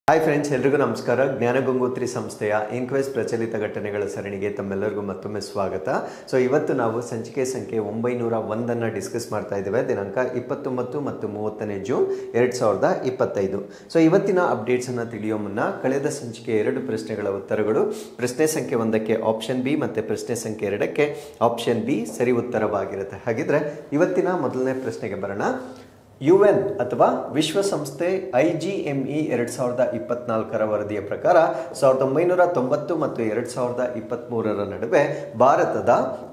Hi friends, ಎಲ್ರಿಗೂ ನಮಸ್ಕಾರ. ಜ್ಞಾನಗಂಗೋತ್ರಿ ಸಂಸ್ಥೆಯ ಇನ್ಕ್ವೆಸ್ಟ್ ಪ್ರಚಲಿತ ಘಟನೆಗಳ ಸರಣಿಗೆ ತಮ್ಮೆಲ್ಲರಿಗೂ ಮತ್ತೊಮ್ಮೆ ಸ್ವಾಗತ. ಸೊ ಇವತ್ತು ನಾವು ಸಂಚಿಕೆ ಸಂಖ್ಯೆ 901 ಡಿಸ್ಕಸ್ ಮಾಡ್ತಾ ಇದ್ದೇವೆ. ದಿನಾಂಕ 29 ಮತ್ತು 30 ಜೂನ್ 2025. ಸೊ ಇವತ್ತಿನ ಅಪ್ಡೇಟ್ಸ್ ಅನ್ನು ತಿಳಿಯೋ ಮುನ್ನ ಕಳೆದ ಸಂಚಿಕೆ 2 ಪ್ರಶ್ನೆಗಳ ಉತ್ತರಗಳು, ಪ್ರಶ್ನೆ ಸಂಖ್ಯೆ 1ಕ್ಕೆ ಆಪ್ಷನ್ ಬಿ ಮತ್ತು ಪ್ರಶ್ನೆ ಸಂಖ್ಯೆ 2ಕ್ಕೆ ಆಪ್ಷನ್ ಬಿ ಸರಿ ಉತ್ತರವಾಗಿರುತ್ತೆ. ಹಾಗಿದ್ರೆ ಇವತ್ತಿನ ಮೊದಲನೇ ಪ್ರಶ್ನೆಗೆ ಬರೋಣ. UN ಅಥವಾ ವಿಶ್ವಸಂಸ್ಥೆ IGME 2024 ವರದಿಯ ಪ್ರಕಾರ 1990 ಮತ್ತು 2023 ನಡುವೆ ಭಾರತದ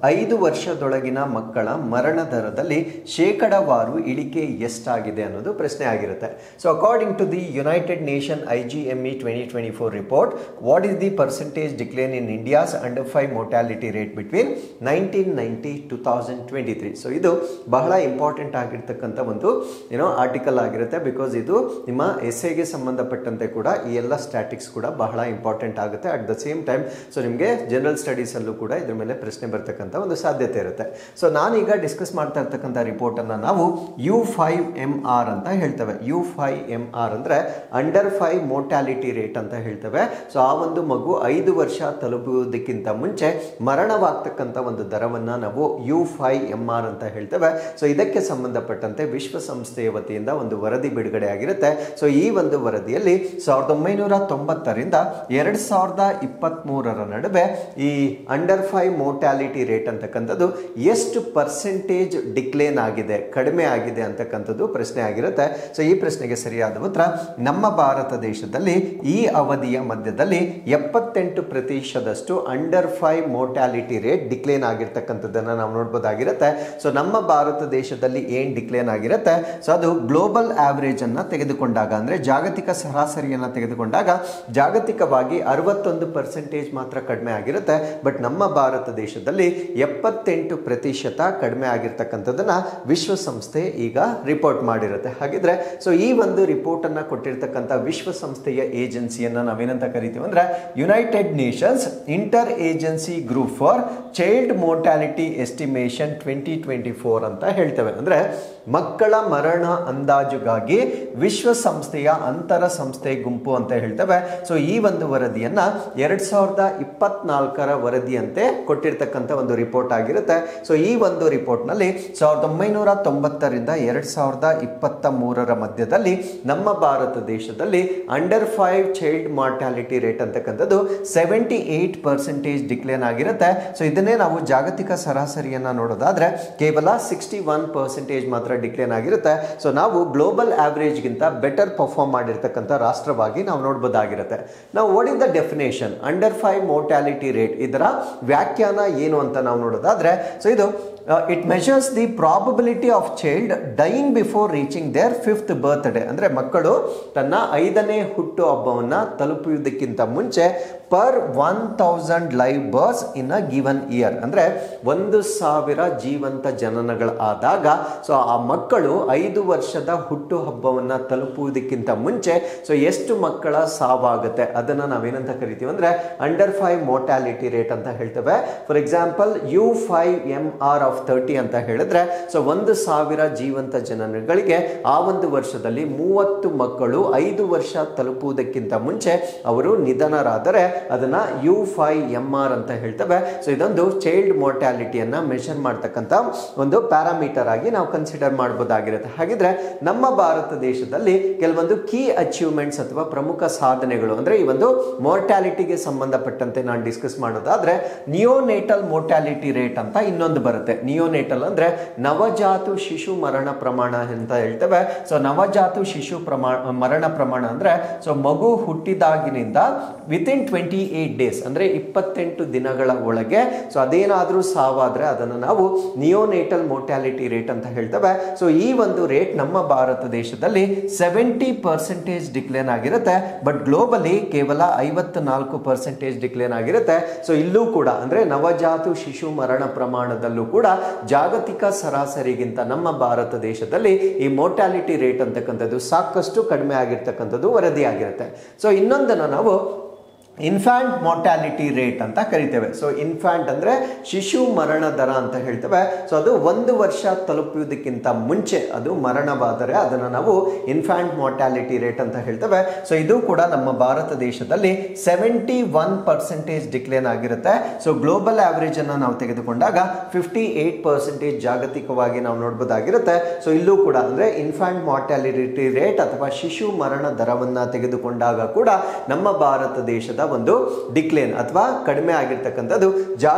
5 ವರ್ಷದೊಳಗಿನ ಮಕ್ಕಳ ಮರಣ ದರದಲ್ಲಿ ಶೇಕಡಾವಾರು ಇಳಿಕೆ ಎಷ್ಟಾಗಿದೆ ಅನ್ನೋದು ಪ್ರಶ್ನೆ ಆಗಿರುತ್ತೆ. So according to the United Nation IGME 2024 report, what is the percentage decline in India's under 5 mortality rate between 1990 2023. So ಇದು ಬಹಳ ಇಂಪಾರ್ಟೆಂಟ್ ಆಗಿರ್ತಕ್ಕಂಥ ಒಂದು ಆರ್ಟಿಕಲ್ ಆಗಿರುತ್ತೆ. ಬಿಕಾಸ್ ಇದು ನಿಮ್ಮ ಎಸ್ಸೆಗೆ ಸಂಬಂಧಪಟ್ಟಂತೆ ಕೂಡ ಈ ಎಲ್ಲ ಸ್ಟ್ಯಾಟಿಕ್ಸ್ ಕೂಡ ಬಹಳ ಇಂಪಾರ್ಟೆಂಟ್ ಆಗುತ್ತೆ. At the same time so ನಿಮಗೆ ಜನರಲ್ ಸ್ಟಡೀಸ್ ಅಲ್ಲೂ ಕೂಡ ಇದ್ರ ಮೇಲೆ ಪ್ರಶ್ನೆ ಬರ್ತಕ್ಕಂಥ ಒಂದು ಸಾಧ್ಯತೆ ಇರುತ್ತೆ. ಸೊ ನಾನೀಗ ಡಿಸ್ಕಸ್ ಮಾಡ್ತಾ ಇರ್ತಕ್ಕಂಥ ರಿಪೋರ್ಟ್ ಅನ್ನ ನಾವು U5MR ಅಂತ ಹೇಳ್ತೇವೆ. U5MR ಅಂದ್ರೆ ಅಂಡರ್ 5 mortality ರೇಟ್ ಅಂತ ಹೇಳ್ತೇವೆ. ಸೊ ಆ ಒಂದು ಮಗು 5 ವರ್ಷ ತಲುಪುವುದಕ್ಕಿಂತ ಮುಂಚೆ ಮರಣವಾಗ್ತಕ್ಕಂಥ ಒಂದು ದರವನ್ನ ನಾವು U5MR ಅಂತ ಹೇಳ್ತೇವೆ. ಸೊ ಇದಕ್ಕೆ ಸಂಬಂಧಪಟ್ಟಂತೆ ವಿಶ್ವಸಂಸ್ಥೆಯ ವತಿಯಿಂದ ಒಂದು ವರದಿ ಬಿಡುಗಡೆ ಆಗಿರುತ್ತೆ. ಸೊ ಈ ಒಂದು ವರದಿಯಲ್ಲಿ 1990ರಿಂದ 2023 ನಡುವೆ ಈ ಅಂಡರ್ 5 mortality ರೇಟ್ ಅಂತಕ್ಕಂಥದ್ದು ಎಷ್ಟು ಪರ್ಸೆಂಟೇಜ್ ಡಿಕ್ಲೇನ್ ಆಗಿದೆ, ಕಡಿಮೆ ಆಗಿದೆ ಅಂತಕ್ಕಂಥದ್ದು ಪ್ರಶ್ನೆ ಆಗಿರುತ್ತೆ. ಸೊ ಈ ಪ್ರಶ್ನೆಗೆ ಸರಿಯಾದ ಉತ್ತರ ನಮ್ಮ ಭಾರತ ದೇಶದಲ್ಲಿ ಈ ಅವಧಿಯ ಮಧ್ಯದಲ್ಲಿ 78% ಅಂಡರ್ 5 mortality ರೇಟ್ ಡಿಕ್ಲೇನ್ ಆಗಿರ್ತಕ್ಕಂಥದ್ದನ್ನು ನಾವು ನೋಡ್ಬೋದಾಗಿರುತ್ತೆ. ಸೊ ನಮ್ಮ ಭಾರತ ದೇಶದಲ್ಲಿ ಏನ್ ಡಿಕ್ಲೇನ್ ಆಗಿರುತ್ತೆ, ಸೊ ಅದು ಗ್ಲೋಬಲ್ ಆವರೇಜ್ ಅನ್ನ ತೆಗೆದುಕೊಂಡಾಗ, ಅಂದ್ರೆ ಜಾಗತಿಕ ಸರಾಸರಿಯನ್ನ ತೆಗೆದುಕೊಂಡಾಗ ಜಾಗತಿಕವಾಗಿ 61% ಮಾತ್ರ ಕಡಿಮೆ ಆಗಿರುತ್ತೆ. ಬಟ್ ನಮ್ಮ ಭಾರತ ದೇಶದಲ್ಲಿ 78% ಕಡಿಮೆ ಆಗಿರ್ತಕ್ಕಂಥದ್ದನ್ನ ವಿಶ್ವಸಂಸ್ಥೆ ಈಗ ರಿಪೋರ್ಟ್ ಮಾಡಿರುತ್ತೆ. ಹಾಗಿದ್ರೆ ಸೊ ಈ ಒಂದು ರಿಪೋರ್ಟ್ ಅನ್ನ ಕೊಟ್ಟಿರ್ತಕ್ಕಂಥ ವಿಶ್ವಸಂಸ್ಥೆಯ ಏಜೆನ್ಸಿಯನ್ನ ನಾವೇನಂತ ಕರಿತೀವಿ ಅಂದ್ರೆ United Nations inter agency group for child mortality estimation 2024 ಅಂತ ಹೇಳ್ತೇವೆ. ಅಂದ್ರೆ ಮಕ್ಕಳ ಮರಣ ಅಂದಾಜುಗಾಗಿ ವಿಶ್ವಸಂಸ್ಥೆಯ ಅಂತರ ಸಂಸ್ಥೆ ಗುಂಪು ಅಂತ ಹೇಳ್ತೇವೆ. ಸೊ ಈ ಒಂದು ವರದಿಯನ್ನ 2024 ವರದಿಯಂತೆ ಕೊಟ್ಟಿರ್ತಕ್ಕಂಥ ಒಂದು ರಿಪೋರ್ಟ್ ಆಗಿರುತ್ತೆ. ಸೊ ಈ ಒಂದು ರಿಪೋರ್ಟ್ ನಲ್ಲಿ 1990ರಿಂದ 2023 ಮಧ್ಯದಲ್ಲಿ ನಮ್ಮ ಭಾರತ ದೇಶದಲ್ಲಿ ಅಂಡರ್ 5 ಚೈಲ್ಡ್ ಮಾರ್ಟಾಲಿಟಿ ರೇಟ್ ಅಂತಕ್ಕಂಥದ್ದು 78% ಡಿಕ್ಲೇನ್ ಆಗಿರುತ್ತೆ. ಸೊ ಇದನ್ನೇ ನಾವು ಜಾಗತಿಕ ಸರಾಸರಿಯನ್ನ ನೋಡೋದಾದ್ರೆ ಕೇವಲ 61% ಮಾತ್ರ ಡಿಕ್ಲೇನ್ ಆಗಿರುತ್ತೆ. ಸೊ ನಾವು ಗ್ಲೋಬಲ್ ಆವರೇಜ್ ಗಿಂತ ಬೆಟರ್ ಪರ್ಫಾರ್ಮ್ ಮಾಡಿರ್ತಕ್ಕಂಥ ರಾಷ್ಟ್ರವಾಗಿ ನಾವು ನೋಡಬಹುದಾಗಿರುತ್ತೆ. ನಾವು what is the definition under 5 mortality rate, ಇದರ ವ್ಯಾಖ್ಯಾನ ಏನು ಅಂತ ನಾವು ನೋಡೋದಾದ್ರೆ, ಸೊ ಇದು it measures the probability of child dying before reaching their 5th birthday. ಅಂದ್ರೆ ಮಕ್ಕಳು ತನ್ನ 5ನೇ ಹುಟ್ಟು ಹಬ್ಬವನ್ನ ತಲುಪುವುದಕ್ಕಿಂತ ಮುಂಚೆ per 1000 live births in a given year, ಅಂದ್ರೆ 1000 ಜೀವಂತ ಜನನಗಳು ಆದಾಗ ಸೊ ಆ ಮಕ್ಕಳು 5 ವರ್ಷದ ಹುಟ್ಟು ಹಬ್ಬವನ್ನ ತಲುಪುವುದಕ್ಕಿಂತ ಮುಂಚೆ ಸೊ ಎಷ್ಟು ಮಕ್ಕಳ ಸಾವಾಗುತ್ತೆ ಅದನ್ನ ನಾವೇನಂತ ಕರಿತೀವಿ ಅಂದ್ರೆ ಅಂಡರ್ 5 mortality ರೇಟ್ ಅಂತ ಹೇಳ್ತೇವೆ. ಫಾರ್ ಎಕ್ಸಾಂಪಲ್ U5MR ಆಫ್ 30 ಅಂತ ಹೇಳಿದ್ರೆ ಸೊ 1000 ಜೀವಂತ ಜನನಗಳಿಗೆ ಆ ಒಂದು ವರ್ಷದಲ್ಲಿ 30 ಮಕ್ಕಳು 5 ವರ್ಷ ತಲುಪುವುದಕ್ಕಿಂತ ಮುಂಚೆ ಅವರು ನಿಧನರಾದರೆ ಅದನ್ನ U5MR ಅಂತ ಹೇಳ್ತೇವೆ. ಸೊ ಇದೊಂದು ಚೈಲ್ಡ್ ಮಾರ್ಟಾಲಿಟಿಯನ್ನ ಮೆಷರ್ ಮಾಡ್ತಕ್ಕಂಥ ಒಂದು ಪ್ಯಾರಾಮೀಟರ್ ಆಗಿ ನಾವು ಕನ್ಸಿಡರ್ ಮಾಡಬಹುದಾಗಿರುತ್ತೆ. ಹಾಗಿದ್ರೆ ನಮ್ಮ ಭಾರತ ದೇಶದಲ್ಲಿ ಕೆಲವೊಂದು ಕೀ ಅಚೀವ್ಮೆಂಟ್ಸ್ ಅಥವಾ ಪ್ರಮುಖ ಸಾಧನೆಗಳು, ಅಂದ್ರೆ ಈ ಒಂದು ಮಾರ್ಟಾಲಿಟಿಗೆ ಸಂಬಂಧಪಟ್ಟಂತೆ ನಾನು ಡಿಸ್ಕಸ್ ಮಾಡೋದಾದ್ರೆ ನಿಯೋನೇಟಲ್ ಮಾರ್ಟಾಲಿಟಿ ರೇಟ್ ಅಂತ ಇನ್ನೊಂದು ಬರುತ್ತೆ. ನಿಯೋನೇಟಲ್ ಅಂದ್ರೆ ನವಜಾತು ಶಿಶು ಮರಣ ಪ್ರಮಾಣ ಅಂತ ಹೇಳ್ತೇವೆ. ಸೊ ನವಜಾತು ಶಿಶು ಮರಣ ಪ್ರಮಾಣ ಅಂದ್ರೆ ಸೊ ಮಗು ಹುಟ್ಟಿದಾಗಿನಿಂದ ವಿತಿನ್ 28 ಡೇಸ್ ಅಂದ್ರೆ 28 ದಿನಗಳ ಒಳಗೆ ಸೊ ಅದೇನಾದ್ರೂ ಸಾವಾದ್ರೆ ಅದನ್ನು ನಾವು ನಿಯೋನೇಟಲ್ ಮೋರ್ಟಾಲಿಟಿ ರೇಟ್ ಅಂತ ಹೇಳ್ತೇವೆ. ಸೊ ಈ ಒಂದು ರೇಟ್ ನಮ್ಮ ಭಾರತ ದೇಶದಲ್ಲಿ 70% ಡಿಕ್ಲೇನ್ ಆಗಿರುತ್ತೆ. ಬಟ್ ಗ್ಲೋಬಲಿ ಕೇವಲ 54% ಡಿಕ್ಲೇನ್ ಆಗಿರುತ್ತೆ. ಸೊ ಇಲ್ಲೂ ಕೂಡ ಅಂದ್ರೆ ನವಜಾತು ಶಿಶು ಮರಣ ಪ್ರಮಾಣದಲ್ಲೂ ಕೂಡ ಜಾಗತಿಕ ಸರಾಸರಿಗಿಂತ ನಮ್ಮ ಭಾರತ ದೇಶದಲ್ಲಿ ಈ ಮೋರ್ಟಾಲಿಟಿ ರೇಟ್ ಅಂತಕ್ಕಂಥದ್ದು ಸಾಕಷ್ಟು ಕಡಿಮೆ ಆಗಿರ್ತಕ್ಕಂಥದ್ದು ವರದಿ ಆಗಿರುತ್ತೆ. ಸೊ ಇನ್ನೊಂದನ್ನು ನಾವು ಇನ್ಫ್ಯಾಂಟ್ ಮಾರ್ಟಾಲಿಟಿ ರೇಟ್ ಅಂತ ಕರಿತೇವೆ. ಸೊ ಇನ್ಫ್ಯಾಂಟ್ ಅಂದ್ರೆ ಶಿಶು ಮರಣ ದರ ಅಂತ ಹೇಳ್ತೇವೆ. ಸೊ ಅದು 1 ವರ್ಷ ತಲುಪುವುದಕ್ಕಿಂತ ಮುಂಚೆ ಅದು ಮರಣವಾದರೆ ಅದನ್ನು ನಾವು ಇನ್ಫ್ಯಾಂಟ್ ಮಾರ್ಟಾಲಿಟಿ ರೇಟ್ ಅಂತ ಹೇಳ್ತೇವೆ. ಸೊ ಇದು ಕೂಡ ನಮ್ಮ ಭಾರತ ದೇಶದಲ್ಲಿ 71% ಡಿಕ್ಲೇನ್ ಆಗಿರುತ್ತೆ. ಸೊ ಗ್ಲೋಬಲ್ ಆವರೇಜ್ ಅನ್ನು ನಾವು ತೆಗೆದುಕೊಂಡಾಗ 58% ಜಾಗತಿಕವಾಗಿ ನಾವು ನೋಡಬಹುದಾಗಿರುತ್ತೆ. ಸೊ ಇಲ್ಲೂ ಕೂಡ ಅಂದ್ರೆ ಇನ್ಫ್ಯಾಂಟ್ ಮಾರ್ಟಾಲಿಟಿ ರೇಟ್ ಅಥವಾ ಶಿಶು ಮರಣ ದರವನ್ನ ತೆಗೆದುಕೊಂಡಾಗ ಕೂಡ ನಮ್ಮ ಭಾರತ ದೇಶದ ಒಂದು ಡಿಕ್ಲೇನ್ ಅಥವಾ ಕಡಿಮೆ ಆಗಿರ್ತಕ್ಕಂಥದ್ದು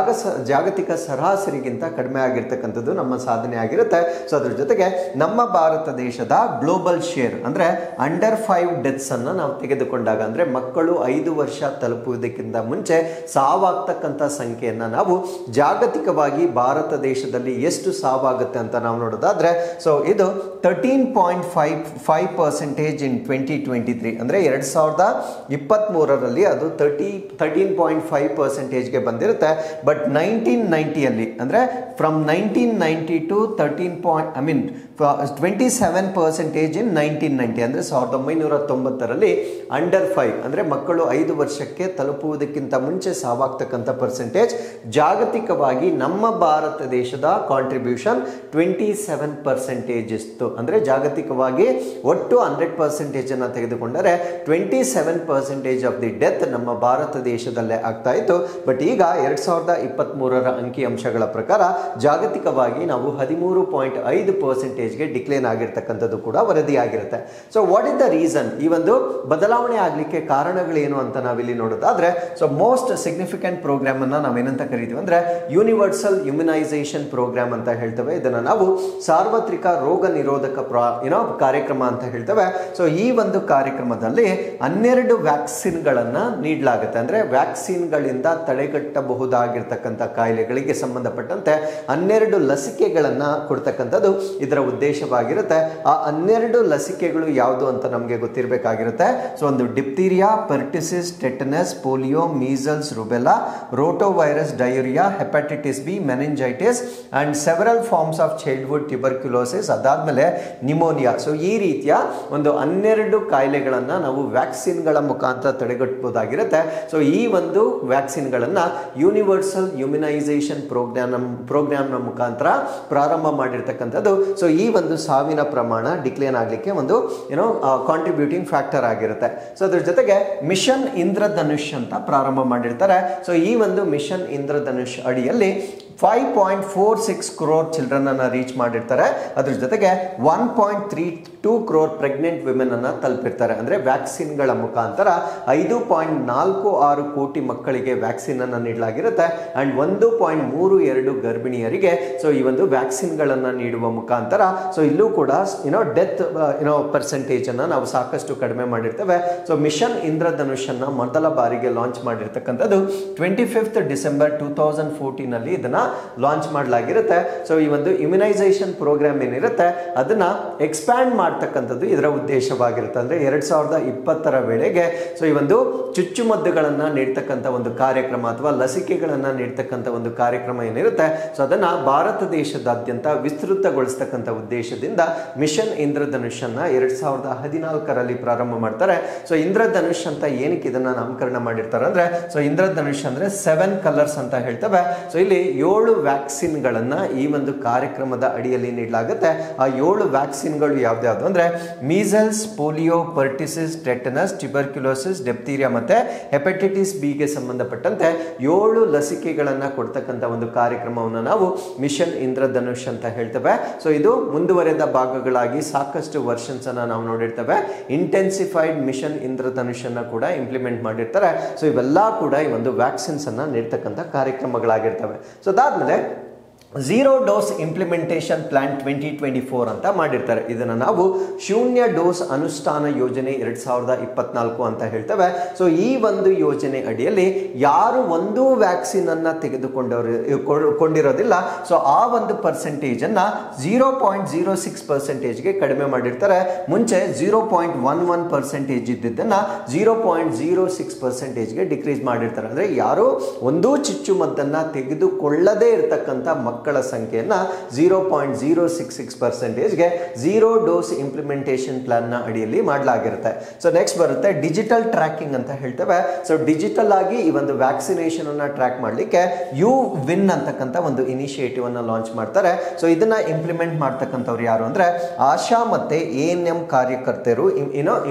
ಜಾಗತಿಕ ಸರಾಸರಿಗಿಂತ ಕಡಿಮೆ ಆಗಿರ್ತಕ್ಕಂಥದ್ದು ನಮ್ಮ ಸಾಧನೆ ಆಗಿರುತ್ತೆ. ಸೊ ಅದ್ರ ಜೊತೆಗೆ ನಮ್ಮ ಭಾರತ ದೇಶದ ಗ್ಲೋಬಲ್ ಶೇರ್ ಅಂದ್ರೆ ಅಂಡರ್ 5 ಡೆತ್ಸ್ ಅನ್ನ ನಾವು ತೆಗೆದುಕೊಂಡಾಗ ಅಂದ್ರೆ ಮಕ್ಕಳು 5 ವರ್ಷ ತಲುಪುವುದಕ್ಕಿಂತ ಮುಂಚೆ ಸಾವಾಗ್ತಕ್ಕಂಥ ಸಂಖ್ಯೆಯನ್ನ ನಾವು ಜಾಗತಿಕವಾಗಿ ಭಾರತ ದೇಶದಲ್ಲಿ ಎಷ್ಟು ಸಾವಾಗುತ್ತೆ ಅಂತ ನಾವು ನೋಡೋದಾದ್ರೆ ಸೊ ಇದು 13.5% ಇನ್ 2023 ಅಂದ್ರೆ 2023ರಲ್ಲಿ ಅದು 13.5%ಗೆ ಬಂದಿರುತ್ತೆ. ಬಟ್ 1990ಯಲ್ಲಿ ಅಂದ್ರೆ ಫ್ರಮ್ 1990 ಟು 27% ಇನ್ 1990 ಅಂದ್ರೆ 1990ರಲ್ಲಿ ಅಂಡರ್ 5 ಅಂದ್ರೆ ಮಕ್ಕಳು 5 ವರ್ಷಕ್ಕೆ ತಲುಪುವುದಕ್ಕಿಂತ ಮುಂಚೆ ಸಾವಾಗ್ತಕ್ಕಂಥ ಪರ್ಸೆಂಟೇಜ್ ಜಾಗತಿಕವಾಗಿ ನಮ್ಮ ಭಾರತ ದೇಶದ ಕಾಂಟ್ರಿಬ್ಯೂಷನ್ 27% ಇತ್ತು. ಅಂದ್ರೆ ಜಾಗತಿಕವಾಗಿ ಒಟ್ಟು 100% ಅನ್ನ ತೆಗೆದುಕೊಂಡರೆ 27% ಆಫ್ ದಿ ಡೆತ್ ನಮ್ಮ ಭಾರತ ದೇಶದಲ್ಲೇ ಆಗ್ತಾ ಇತ್ತು. ಬಟ್ ಈಗ 2023ರ ಅಂಕಿಅಂಶಗಳ ಪ್ರಕಾರ ಜಾಗತಿಕವಾಗಿ ನಾವು 13.5%ಗೆ ಡಿಕ್ಲೇನ್ ಆಗಿರ್ತಕ್ಕಂಥದ್ದು ಕೂಡ ವರದಿಯಾಗಿರುತ್ತೆ. So what is the reason? ಈ ಒಂದು ಬದಲಾವಣೆ ಆಗ್ಲಿಕ್ಕೆ ಕಾರಣಗಳೇನು ಅಂತ ನಾವಿಲ್ಲಿ ನೋಡೋದಾದ್ರೆ ಸೊ ಮೋಸ್ಟ್ ಸಿಗ್ನಿಫಿಕೆಂಟ್ ಪ್ರೋಗ್ರಾಮ್ ಅನ್ನ ನಾವೇನಂತ ಕರಿತೀವಿ ಅಂದ್ರೆ ಯೂನಿವರ್ಸಲ್ ಇಮ್ಯುನೈಸೇಷನ್ ಪ್ರೋಗ್ರಾಮ್ ಅಂತ ಹೇಳ್ತೇವೆ. ಇದನ್ನ ನಾವು ಸಾರ್ವತ್ರಿಕ ರೋಗ ನಿರೋಧಕ ಕಾರ್ಯಕ್ರಮ ಅಂತ ಹೇಳ್ತೇವೆ. ಸೊ ಈ ಒಂದು ಕಾರ್ಯಕ್ರಮದಲ್ಲಿ 12 ವ್ಯಾಕ್ಸಿನ್ಗಳನ್ನ ನೀಡಲಾಗುತ್ತೆ. ಅಂದ್ರೆ ವ್ಯಾಕ್ಸಿನ್ಗಳಿಂದ ತಡೆಗಟ್ಟಬಹುದಾಗಿರ್ತಕ್ಕಂಥ ಕಾಯಿಲೆಗಳಿಗೆ ಸಂಬಂಧಪಟ್ಟಂತೆ 12 ಲಸಿಕೆಗಳನ್ನ ಕೊಡ್ತಕ್ಕಂಥದ್ದು ಇದರ ಉದ್ದೇಶವಾಗಿರುತ್ತೆ. ಆ 12 ಲಸಿಕೆಗಳು ಯಾವುದು ಅಂತ ನಮಗೆ ಗೊತ್ತಿರಬೇಕಾಗಿರುತ್ತೆ. ಸೊ ಒಂದು diphtheria, pertussis, tetanus, polio, measles, rubella, rotavirus, diarrhoea, hepatitis B, meningitis and several forms of childhood tuberculosis, ಅದಾದ್ಮೇಲೆ ನಿಮೋನಿಯಾ. ಸೊ ಈ ರೀತಿಯ ಒಂದು 12 ಕಾಯಿಲೆಗಳನ್ನ ನಾವು ವ್ಯಾಕ್ಸಿನ್ಗಳ ಮುಖಾಂತರ ತಡೆಗಟ್ಟಬಹುದಾಗಿರುತ್ತೆ. ಸೊ ಈ ಒಂದು ವ್ಯಾಕ್ಸಿನ್ಗಳನ್ನ ಯೂನಿವರ್ಸಲ್ ಇಮ್ಯುನೈಸೇಷನ್ ಪ್ರೋಗ್ರಾಮ್ನ ಮುಖಾಂತರ ಪ್ರಾರಂಭ ಮಾಡಿರ್ತಕ್ಕಂಥದ್ದು. ಸೊ ಈ ಒಂದು ಸಾವಿನ ಪ್ರಮಾಣ ಡಿಕ್ಲೇನ್ ಆಗಲಿಕ್ಕೆ ಒಂದು ಕಾಂಟ್ರಿಬ್ಯೂಟಿಂಗ್ ಫ್ಯಾಕ್ಟರ್ ಆಗಿರುತ್ತೆ. ಸೊ ಅದ್ರ ಜೊತೆಗೆ ಮಿಷನ್ ಇಂದ್ರಧನುಷ್ ಅಂತ ಪ್ರಾರಂಭ ಮಾಡಿರ್ತಾರೆ. ಸೊ ಈ ಒಂದು ಮಿಷನ್ ಇಂದ್ರಧನುಷ್ ಅಡಿಯಲ್ಲಿ 5.46 crore ಚಿಲ್ಡ್ರನ್ ಅನ್ನ ರೀಚ್ ಮಾಡಿರ್ತಾರೆ. ಅದ್ರ ಜೊತೆಗೆ 1.32 crore ಪ್ರೆಗ್ನೆಂಟ್ ವಿಮೆನ್ ಅನ್ನ ತಲುಪಿರ್ತಾರೆ. ಅಂದ್ರೆ ವ್ಯಾಕ್ಸಿನ್ಗಳ ಮುಖಾಂತರ 5.46 ಕೋಟಿ ಮಕ್ಕಳಿಗೆ ವ್ಯಾಕ್ಸಿನ್ ಅನ್ನ ನೀಡಲಾಗಿರುತ್ತೆ. ಅಂಡ್ 1.32 ಗರ್ಭಿಣಿಯರಿಗೆ ಸೊ ಈ ಒಂದು ವ್ಯಾಕ್ಸಿನ್ಗಳನ್ನ ನೀಡುವ ಮುಖಾಂತರ ಸೊ ಇಲ್ಲೂ ಕೂಡ ಡೆತ್ ಪರ್ಸೆಂಟೇಜ್ ಅನ್ನ ನಾವು ಸಾಕಷ್ಟು ಕಡಿಮೆ ಮಾಡಿರ್ತೇವೆ. ಸೊ ಮಿಷನ್ ಇಂದ್ರಧನುಷ್ ಅನ್ನ ಮೊದಲ ಬಾರಿಗೆ ಲಾಂಚ್ ಮಾಡಿರ್ತಕ್ಕಂಥದ್ದು 25 ಡಿಸೆಂಬರ್ 2014 ನಲ್ಲಿ ಇದನ್ನ ಲಾಂಚ್ ಮಾಡಲಾಗಿರುತ್ತೆ. ಸೊ ಈ ಒಂದು ಇಮ್ಯುನೈಸೇಷನ್ ಪ್ರೋಗ್ರಾಮ್ ಏನಿರುತ್ತೆ ಅದನ್ನ ಎಕ್ಸ್ಪ್ಯಾಂಡ್ ಮಾಡ್ತಕ್ಕಂಥದ್ದು ಇದರ ಉದ್ದೇಶವಾಗಿರುತ್ತೆ. ಅಂದ್ರೆ 2020ರ ವೇಳೆಗೆ ಸೊ ಈ ಒಂದು ಚುಚ್ಚುಮದ್ದುಗಳನ್ನ ನೀಡ್ತಕ್ಕಂಥ ಒಂದು ಕಾರ್ಯಕ್ರಮ ಅಥವಾ ಲಸಿಕೆಗಳನ್ನ ನೀಡ್ತಕ್ಕಂಥ ಒಂದು ಕಾರ್ಯಕ್ರಮ ಏನಿರುತ್ತೆ ಸೊ ಅದನ್ನ ಭಾರತ ದೇಶದಾದ್ಯಂತ ವಿಸ್ತೃತಗೊಳಿಸ್ತಕ್ಕಂಥ ಉದ್ದೇಶದಿಂದ ಮಿಷನ್ ಇಂದ್ರಧನುಷ್ ಅನ್ನ 2014ರಲ್ಲಿ ಪ್ರಾರಂಭ ಮಾಡ್ತಾರೆ. ಸೊ ಇಂದ್ರಧನುಷ್ ಅಂತ ಏನಕ್ಕೆ ಇದನ್ನ ನಾಮಕರಣ ಮಾಡಿರ್ತಾರೆ ಅಂದ್ರೆ ಸೊ ಇಂದ್ರಧನುಷ್ ಅಂದ್ರೆ 7 ಕಲರ್ಸ್ ಅಂತ ಹೇಳ್ತೇವೆ. ಸೊ ಇಲ್ಲಿ 7 ವ್ಯಾಕ್ಸಿನ್ಗಳನ್ನ ಈ ಒಂದು ಕಾರ್ಯಕ್ರಮದ ಅಡಿಯಲ್ಲಿ ನೀಡಲಾಗುತ್ತೆ. ಆ 7 ವ್ಯಾಕ್ಸಿನ್ಗಳು ಯಾವ್ದು ಅಂದ್ರೆ ಮೀಸಲ್ಸ್, ಪೋಲಿಯೋ, ಪರ್ಟಿಸಿಸ್, ಟೆಟನಸ್, ಟ್ಯೂಬರ್ಕ್ಯುಲೋಸಿಸ್, ಡಿಪ್ತೀರಿಯಾ ಮತ್ತೆ ಹೆಪಟೈಟಿಸ್ ಬಿ ಗೆ ಸಂಬಂಧಪಟ್ಟಂತೆ 7 ಲಸಿಕೆಗಳನ್ನ ಕೊಡ್ತಕ್ಕಂಥ ಒಂದು ಕಾರ್ಯಕ್ರಮವನ್ನು ನಾವು ಮಿಷನ್ ಇಂದ್ರಧನುಷ್ ಅಂತ ಹೇಳ್ತೇವೆ. ಸೊ ಇದು ಮುಂದುವರೆದ ಭಾಗಗಳಾಗಿ ಸಾಕಷ್ಟು ವರ್ಷನ್ಸ್ ಅನ್ನ ನಾವು ನೋಡಿರ್ತೇವೆ. ಇಂಟೆನ್ಸಿಫೈಡ್ ಮಿಷನ್ ಇಂದ್ರಧನುಷ್ ಅನ್ನ ಕೂಡ ಇಂಪ್ಲಿಮೆಂಟ್ ಮಾಡಿರ್ತಾರೆ. ಸೊ ಇವೆಲ್ಲ ಕೂಡ ಈ ಒಂದು ವ್ಯಾಕ್ಸಿನ್ಸ್ ಅನ್ನ ನೀಡ್ತಕ್ಕಂಥ ಕಾರ್ಯಕ್ರಮಗಳಾಗಿರ್ತವೆ. ಸೊ ಅದಾದ್ಮೇಲೆ ಝೀರೋ ಡೋಸ್ ಇಂಪ್ಲಿಮೆಂಟೇಷನ್ ಪ್ಲಾನ್ 2024 ಅಂತ ಮಾಡಿರ್ತಾರೆ. ಇದನ್ನು ನಾವು ಶೂನ್ಯ ಡೋಸ್ ಅನುಷ್ಠಾನ ಯೋಜನೆ 2024 ಅಂತ ಹೇಳ್ತೇವೆ. ಸೊ ಈ ಒಂದು ಯೋಜನೆ ಅಡಿಯಲ್ಲಿ ಯಾರು ಒಂದು ವ್ಯಾಕ್ಸಿನ್ ಅನ್ನ ತೆಗೆದುಕೊಂಡಿರೋದಿಲ್ಲ ಸೊ ಆ ಒಂದು ಪರ್ಸೆಂಟೇಜ್ ಅನ್ನ 0.06%ಗೆ ಕಡಿಮೆ ಮಾಡಿರ್ತಾರೆ. ಮುಂಚೆ 0.11% ಇದ್ದಿದ್ದನ್ನ 0.06%ಗೆ ಡಿಕ್ರೀಸ್ ಮಾಡಿರ್ತಾರೆ. ಅಂದ್ರೆ ಯಾರು ಒಂದೂ ಚುಚ್ಚುಮದ್ದನ್ನ ತೆಗೆದುಕೊಳ್ಳದೇ ಇರತಕ್ಕಂಥ ಮಕ್ಕಳ ಸಂಖ್ಯೆಯನ್ನ 0.066%ಗೆ ಝೀರೋ ಡೋಸ್ ಇಂಪ್ಲಿಮೆಂಟೇಷನ್ ಪ್ಲಾನ್ ನ ಅಡಿಯಲ್ಲಿ ಮಾಡಲಾಗಿರುತ್ತೆ. ಸೊ ನೆಕ್ಸ್ಟ್ ಬರುತ್ತೆ ಡಿಜಿಟಲ್ ಟ್ರ್ಯಾಕಿಂಗ್ ಅಂತ ಹೇಳ್ತೇವೆ. ಸೊ ಡಿಜಿಟಲ್ ಆಗಿ ಈ ಒಂದು ವ್ಯಾಕ್ಸಿನೇಷನ್ ಅನ್ನ ಟ್ರ್ಯಾಕ್ ಮಾಡಲಿಕ್ಕೆ ಯು ವಿನ್ ಅಂತಕ್ಕಂಥ ಒಂದು ಇನಿಷಿಯೇಟಿವ್ ಅನ್ನ ಲಾಂಚ್ ಮಾಡ್ತಾರೆ. ಸೊ ಇದನ್ನ ಇಂಪ್ಲಿಮೆಂಟ್ ಮಾಡ್ತಕ್ಕಂಥವ್ರು ಯಾರು ಅಂದ್ರೆ ಆಶಾ ಮತ್ತೆ ANM ಕಾರ್ಯಕರ್ತರು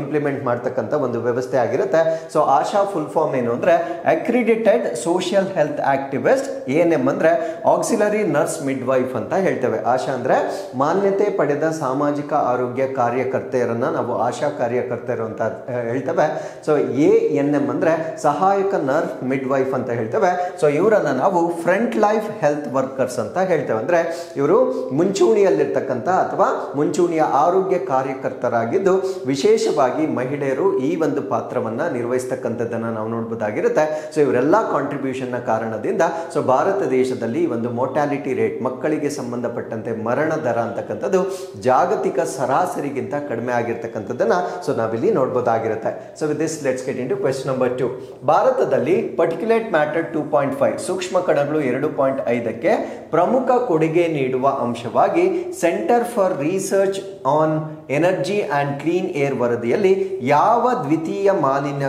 ಇಂಪ್ಲಿಮೆಂಟ್ ಮಾಡ್ತಕ್ಕಂಥ ಒಂದು ವ್ಯವಸ್ಥೆ ಆಗಿರುತ್ತೆ. ಸೊ ಆಶಾ ಫುಲ್ ಫಾರ್ಮ್ ಏನು ಅಂದ್ರೆ accredited social health activist, ANM ಅಂದ್ರೆ ಆಕ್ಸಿಲರಿ ನರ್ಸ್ ಮಿಡ್ ವೈಫ್ ಅಂತ ಹೇಳ್ತೇವೆ. ಆಶಾ ಅಂದ್ರೆ ಮಾನ್ಯತೆ ಪಡೆದ ಸಾಮಾಜಿಕ ಆರೋಗ್ಯ ಕಾರ್ಯಕರ್ತೆಯರನ್ನ ನಾವು ಆಶಾ ಕಾರ್ಯಕರ್ತರು ಅಂತ ಹೇಳ್ತೇವೆ. ಸೊ ANM ಅಂದ್ರೆ ಸಹಾಯಕ ನರ್ಸ್ ಮಿಡ್ ವೈಫ್ ಅಂತ ಹೇಳ್ತೇವೆ. ಸೊ ಇವರನ್ನ ನಾವು ಫ್ರಂಟ್ ಲೈಫ್ ಹೆಲ್ತ್ ವರ್ಕರ್ಸ್ ಅಂತ ಹೇಳ್ತೇವೆ. ಅಂದ್ರೆ ಇವರು ಮುಂಚೂಣಿಯಲ್ಲಿರ್ತಕ್ಕಂಥ ಅಥವಾ ಮುಂಚೂಣಿಯ ಆರೋಗ್ಯ ಕಾರ್ಯಕರ್ತರಾಗಿದ್ದು ವಿಶೇಷವಾಗಿ ಮಹಿಳೆಯರು ಈ ಒಂದು ಪಾತ್ರವನ್ನ ನಿರ್ವಹಿಸ್ತಕ್ಕಂಥದ್ದನ್ನ ನಾವು ನೋಡಬಹುದಾಗಿರುತ್ತೆ. ಸೊ ಇವರೆಲ್ಲ ಕಾಂಟ್ರಿಬ್ಯೂಷನ್ ನ ಕಾರಣದಿಂದ ಸೊ ಭಾರತ ದೇಶದಲ್ಲಿ ಒಂದು ಮೋರ್ಟಾಲಿಟಿ ರೇಟ್, ಮಕ್ಕಳಿಗೆ ಸಂಬಂಧಪಟ್ಟಂತೆ ಮರಣ ದರ ಅಂತಕ್ಕಂಥದ್ದು ಜಾಗತಿಕ ಸರಾಸರಿಗಿಂತ ಕಡಿಮೆ ಆಗಿರ್ತಕ್ಕಂಥದ್ದನ್ನ ಸೊ ನಾವಿಲ್ಲಿ ನೋಡಬಹುದಾಗಿರುತ್ತೆ. So with this let's get into question number 2. ಭಾರತದಲ್ಲಿ ಪರ್ಟಿಕ್ಯುಲೇಟ್ ಮ್ಯಾಟರ್ 2.5 ಸೂಕ್ಷ್ಮ ಕಣಗಳು 2.5ಕ್ಕೆ ಪ್ರಮುಖ ಕೊಡುಗೆ ನೀಡುವ ಅಂಶವಾಗಿ centre for research on energy and clean air ವರದಿಯಲ್ಲಿ ಯಾವ ದ್ವಿತೀಯ ಮಾಲಿನ್ಯ